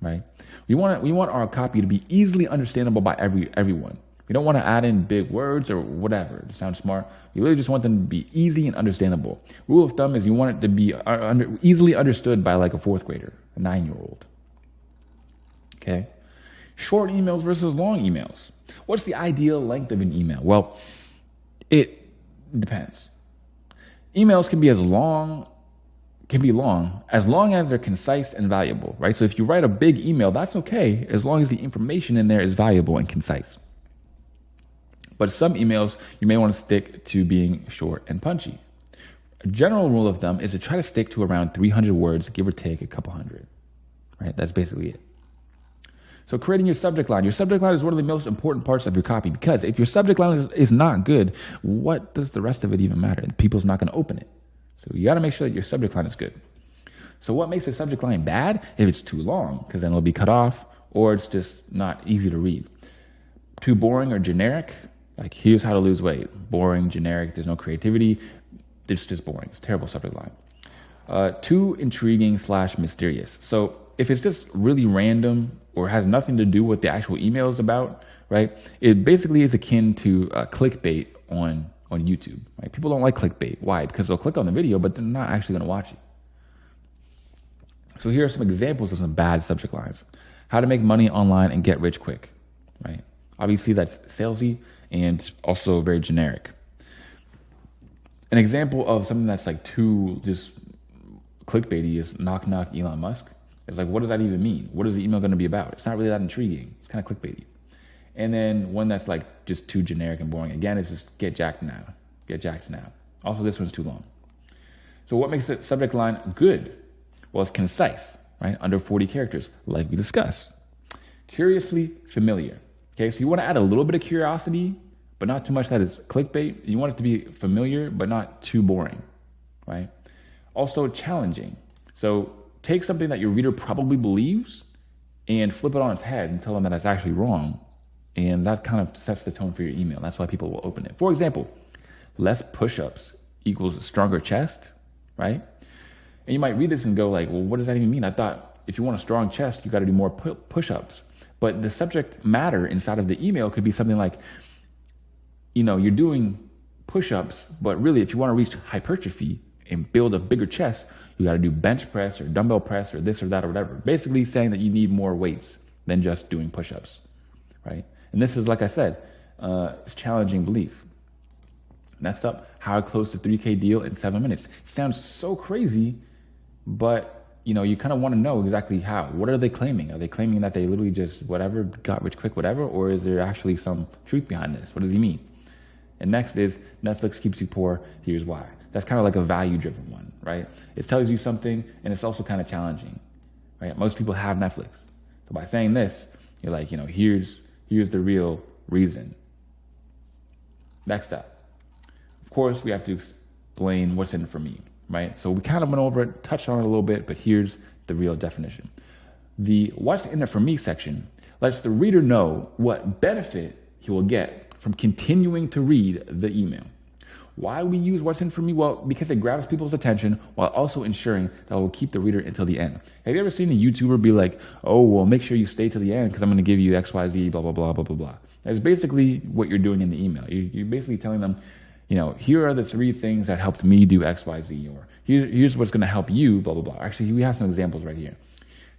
right? We want our copy to be easily understandable by everyone. We don't want to add in big words or whatever to sound smart. We really just want them to be easy and understandable. Rule of thumb is you want it to be easily understood by like a fourth grader, a 9-year-old. Okay? Short emails versus long emails. What's the ideal length of an email? Well, it depends. Emails can be long as they're concise and valuable, right? So if you write a big email, that's okay as long as the information in there is valuable and concise. But some emails, you may want to stick to being short and punchy. A general rule of thumb is to try to stick to around 300 words, give or take a couple hundred, right? That's basically it. So creating your subject line. Your subject line is one of the most important parts of your copy because if your subject line is not good, what does the rest of it even matter? People's not going to open it. So you got to make sure that your subject line is good. So what makes a subject line bad? If it's too long, because then it'll be cut off, or it's just not easy to read. Too boring or generic, like here's how to lose weight. Boring, generic, there's no creativity. It's just boring. It's a terrible subject line. Too intriguing / mysterious. So if it's just really random or has nothing to do with the actual email is about, right? It basically is akin to clickbait on YouTube, right? People don't like clickbait. Why? Because they'll click on the video, but they're not actually going to watch it. So here are some examples of some bad subject lines. How to make money online and get rich quick, right? Obviously that's salesy and also very generic. An example of something that's like too just clickbaity is knock knock Elon Musk. It's like, what does that even mean? What is the email going to be about? It's not really that intriguing. It's kind of clickbaity. And then one that's like just too generic and boring. Again, it's just get jacked now. Get jacked now. Also, this one's too long. So what makes the subject line good? Well, it's concise, right? Under 40 characters, like we discussed. Curiously familiar. Okay, so you want to add a little bit of curiosity, but not too much that is clickbait. You want it to be familiar, but not too boring, right? Also challenging. So take something that your reader probably believes and flip it on its head and tell them that it's actually wrong And that kind of sets the tone for your email. That's why people will open it. For example, less push-ups equals a stronger chest, right? And you might read this and go like, well, what does that even mean? I thought if you want a strong chest, you got to do more push-ups. But the subject matter inside of the email could be something like, you're doing push-ups, but really if you want to reach hypertrophy and build a bigger chest, you got to do bench press or dumbbell press or this or that or whatever. Basically saying that you need more weights than just doing push-ups, right? And this is, like I said, it's challenging belief. Next up, how I closed a 3K deal in 7 minutes. Sounds so crazy, but you kind of want to know exactly how. What are they claiming? Are they claiming that they literally just whatever, got rich quick, whatever? Or is there actually some truth behind this? What does he mean? And next is Netflix keeps you poor. Here's why. That's kind of like a value-driven one, right? It tells you something, and it's also kind of challenging, right? Most people have Netflix. So by saying this, you're like, here's the real reason. Next up, of course, we have to explain what's in it for me, right? So we kind of went over it, touched on it a little bit, but here's the real definition. The what's in it for me section lets the reader know what benefit he will get from continuing to read the email. Why we use what's in for me? Well, because it grabs people's attention while also ensuring that it will keep the reader until the end. Have you ever seen a YouTuber be like, oh, well, make sure you stay to the end because I'm going to give you X, Y, Z, blah, blah, blah, blah, blah, blah. That's basically what you're doing in the email. You're basically telling them, here are the 3 things that helped me do X, Y, Z, or here's what's going to help you, blah, blah, blah. Actually, we have some examples right here.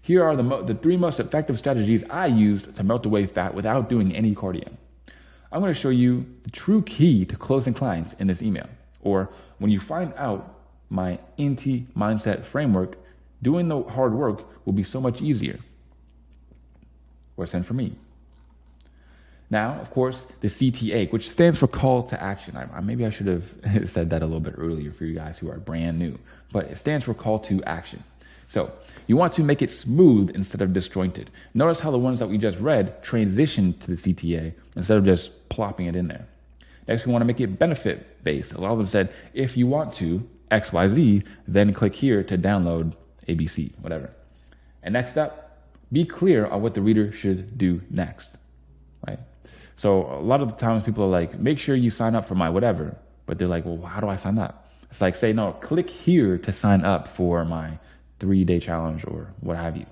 Here are the 3 most effective strategies I used to melt away fat without doing any cardio. I'm going to show you the true key to closing clients in this email. Or when you find out my NT mindset framework, doing the hard work will be so much easier. What's in for me? Now, of course, the CTA, which stands for call to action. Maybe I should have said that a little bit earlier for you guys who are brand new, but it stands for call to action. So you want to make it smooth instead of disjointed. Notice how the ones that we just read transition to the CTA instead of just plopping it in there. Next, we want to make it benefit-based. A lot of them said, if you want to XYZ, then click here to download ABC, whatever. And next up, be clear on what the reader should do next, right? So a lot of the times people are like, make sure you sign up for my whatever, but they're like, well, how do I sign up? It's like, say, no, click here to sign up for my 3-day challenge or what have you.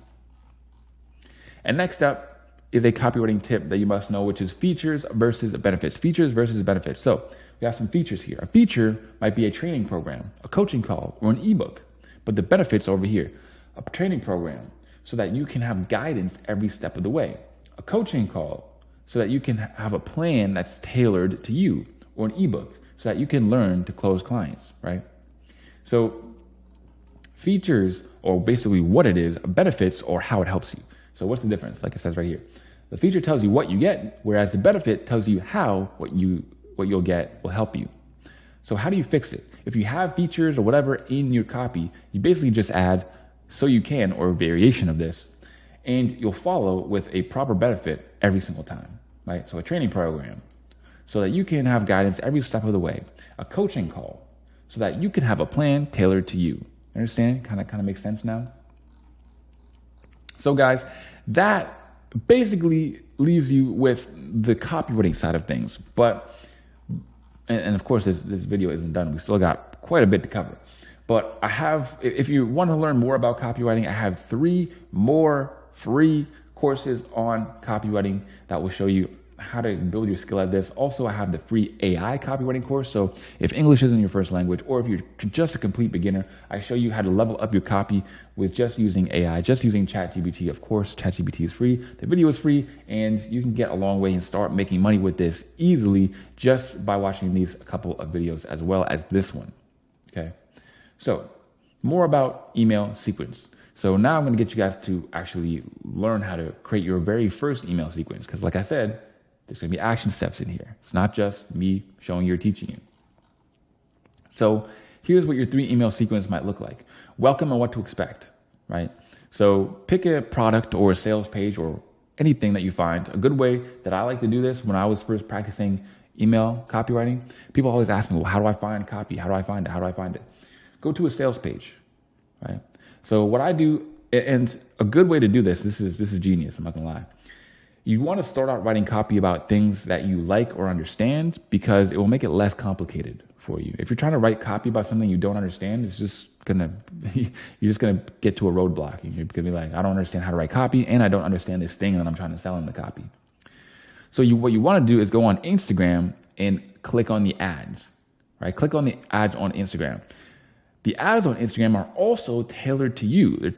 And next up is a copywriting tip that you must know, which is features versus benefits. Features versus benefits. So we have some features here. A feature might be a training program, a coaching call, or an ebook. But the benefits over here, a training program so that you can have guidance every step of the way. A coaching call so that you can have a plan that's tailored to you, or an ebook so that you can learn to close clients, right? So features, or basically what it is, benefits, or how it helps you. So what's the difference? Like it says right here. The feature tells you what you get, whereas the benefit tells you how what you'll get will help you. So how do you fix it? If you have features or whatever in your copy, you basically just add so you can, or a variation of this, and you'll follow with a proper benefit every single time, right? So a training program so that you can have guidance every step of the way. A coaching call so that you can have a plan tailored to you. Understand? Kind of makes sense now. So guys, that basically leaves you with the copywriting side of things. But, and of course, this video isn't done. We still got quite a bit to cover. But I have, if you want to learn more about copywriting, I have 3 more free courses on copywriting that will show you how to build your skill at this. Also, I have the free AI copywriting course. So if English isn't your first language, or if you're just a complete beginner, I show you how to level up your copy with just using AI, just using ChatGPT. Of course, ChatGPT is free. The video is free, and you can get a long way and start making money with this easily just by watching these couple of videos as well as this one. Okay. So more about email sequence. So now I'm going to get you guys to actually learn how to create your very first email sequence. Because like I said, there's going to be action steps in here. It's not just me showing you or teaching you. So here's what your 3 email sequence might look like. Welcome and what to expect, right? So pick a product or a sales page or anything that you find. A good way that I like to do this when I was first practicing email copywriting, people always ask me, well, how do I find copy? How do I find it? How do I find it? Go to a sales page, right? So what I do, and a good way to do this is genius, I'm not gonna lie. You want to start out writing copy about things that you like or understand because it will make it less complicated for you. If you're trying to write copy about something you don't understand, it's just you're just gonna get to a roadblock. You're gonna be like, I don't understand how to write copy, and I don't understand this thing that I'm trying to sell in the copy. So what you want to do is go on Instagram and click on the ads, right? Click on the ads on Instagram. The ads on Instagram are also tailored to you. They're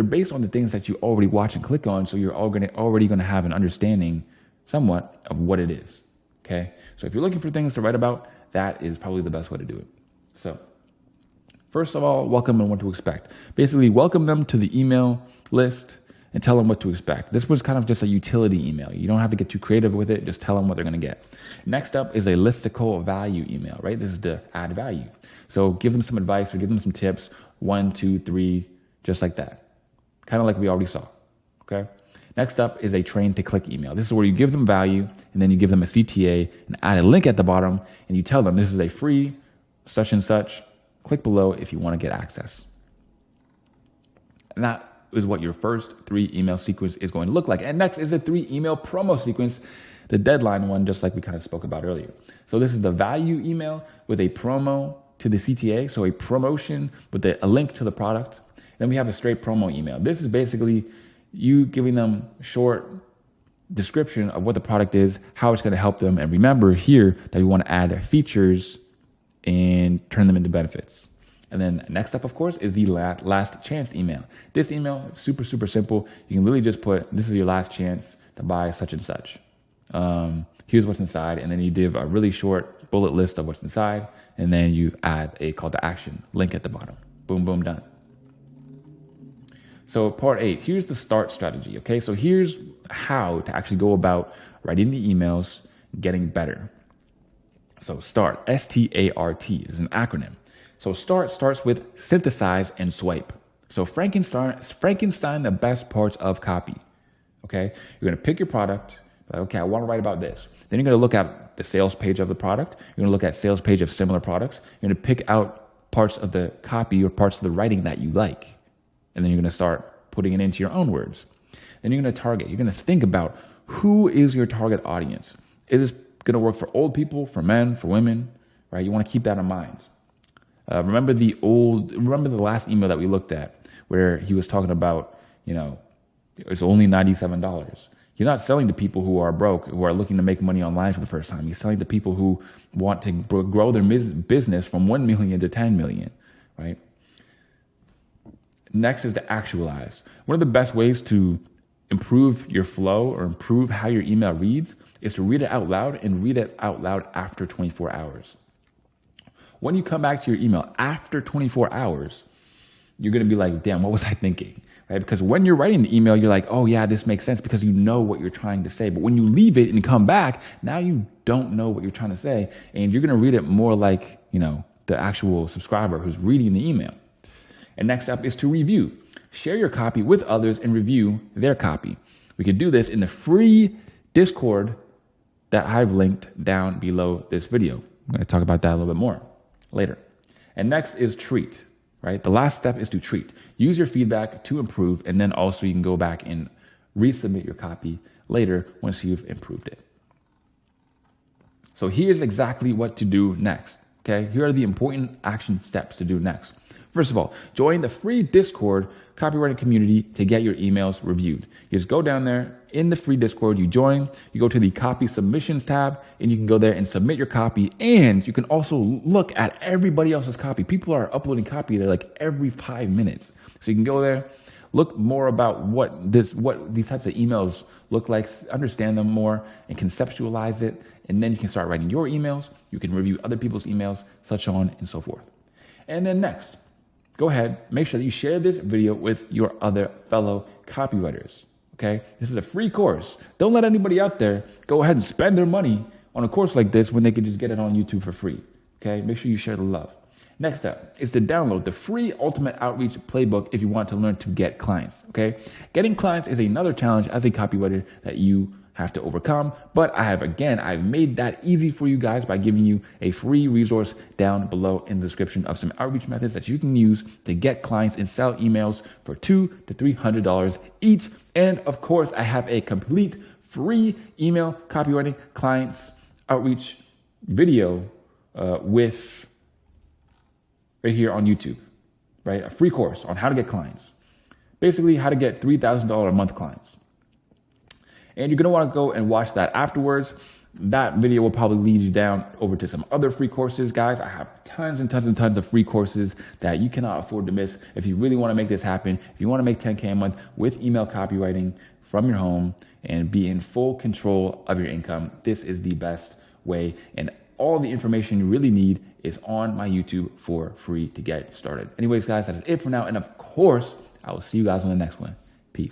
based on the things that you already watch and click on, so you're already going to have an understanding somewhat of what it is, okay? So if you're looking for things to write about, that is probably the best way to do it. So first of all, welcome and what to expect. Basically, welcome them to the email list and tell them what to expect. This was kind of just a utility email. You don't have to get too creative with it. Just tell them what they're going to get. Next up is a listicle value email, right? This is to add value. So give them some advice or give them some tips, 1, 2, 3, just like that. Kind of like we already saw, okay? Next up is a train to click email. This is where you give them value and then you give them a CTA and add a link at the bottom and you tell them this is a free such and such. Click below if you want to get access. And that is what your first 3 email sequence is going to look like. And next is a 3 email promo sequence, the deadline one, just like we kind of spoke about earlier. So this is the value email with a promo to the CTA, so a promotion with a link to the product. Then we have a straight promo email. This is basically you giving them a short description of what the product is, how it's going to help them. And remember here that we want to add features and turn them into benefits. And then next up, of course, is the last chance email. This email is super, super simple. You can literally just put, this is your last chance to buy such and such. Here's what's inside. And then you give a really short bullet list of what's inside. And then you add a call to action link at the bottom. Boom, boom, done. So part 8, here's the START strategy. Okay, so here's how to actually go about writing the emails, getting better. So START, S.T.A.R.T is an acronym. So START starts with synthesize and swipe. So Frankenstein the best parts of copy. Okay, you're gonna pick your product. Okay, I want to write about this. Then you're gonna look at the sales page of the product. You're gonna look at sales page of similar products. You're gonna pick out parts of the copy or parts of the writing that you like. And then you're gonna start putting it into your own words. Then you're gonna target. You're gonna think about who is your target audience. Is this gonna work for old people, for men, for women, right? You wanna keep that in mind. Remember the last email that we looked at where he was talking about, it's only $97. He's not selling to people who are broke, who are looking to make money online for the first time. He's selling to people who want to grow their business from 1 million to 10 million, right? Next is to actualize. One of the best ways to improve your flow or improve how your email reads is to read it out loud and read it out loud after 24 hours. When you come back to your email after 24 hours, you're going to be like, damn, what was I thinking? Right? Because when you're writing the email, you're like, oh yeah, this makes sense because you know what you're trying to say. But when you leave it and come back, now you don't know what you're trying to say. And you're going to read it more like, the actual subscriber who's reading the email. And next up is to review. Share your copy with others and review their copy. We can do this in the free Discord that I've linked down below this video. I'm going to talk about that a little bit more later. And next is treat, right? The last step is to treat. Use your feedback to improve, and then also you can go back and resubmit your copy later once you've improved it. So here's exactly what to do next, okay? Here are the important action steps to do next. First of all, join the free Discord copywriting community to get your emails reviewed. You just go down there in the free Discord, you join, you go to the copy submissions tab, and you can go there and submit your copy. And you can also look at everybody else's copy. People are uploading copy there like every 5 minutes. So you can go there, look more about what these types of emails look like, understand them more, and conceptualize it. And then you can start writing your emails. You can review other people's emails, such on and so forth. And then next, go ahead, make sure that you share this video with your other fellow copywriters, okay? This is a free course. Don't let anybody out there go ahead and spend their money on a course like this when they could just get it on YouTube for free, okay? Make sure you share the love. Next up is to download the free Ultimate Outreach Playbook if you want to learn to get clients, okay? Getting clients is another challenge as a copywriter that you have to overcome, but I've made that easy for you guys by giving you a free resource down below in the description of some outreach methods that you can use to get clients and sell emails for $200 to $300 each. And of course, I have a complete free email copywriting clients outreach video with right here on YouTube, right? A free course on how to get clients. Basically, how to get $3,000 a month clients. And you're going to want to go and watch that afterwards. That video will probably lead you down over to some other free courses, guys. I have tons and tons and tons of free courses that you cannot afford to miss if you really want to make this happen. If you want to make 10K a month with email copywriting from your home and be in full control of your income, this is the best way. And all the information you really need is on my YouTube for free to get started. Anyways, guys, that is it for now. And of course, I will see you guys on the next one.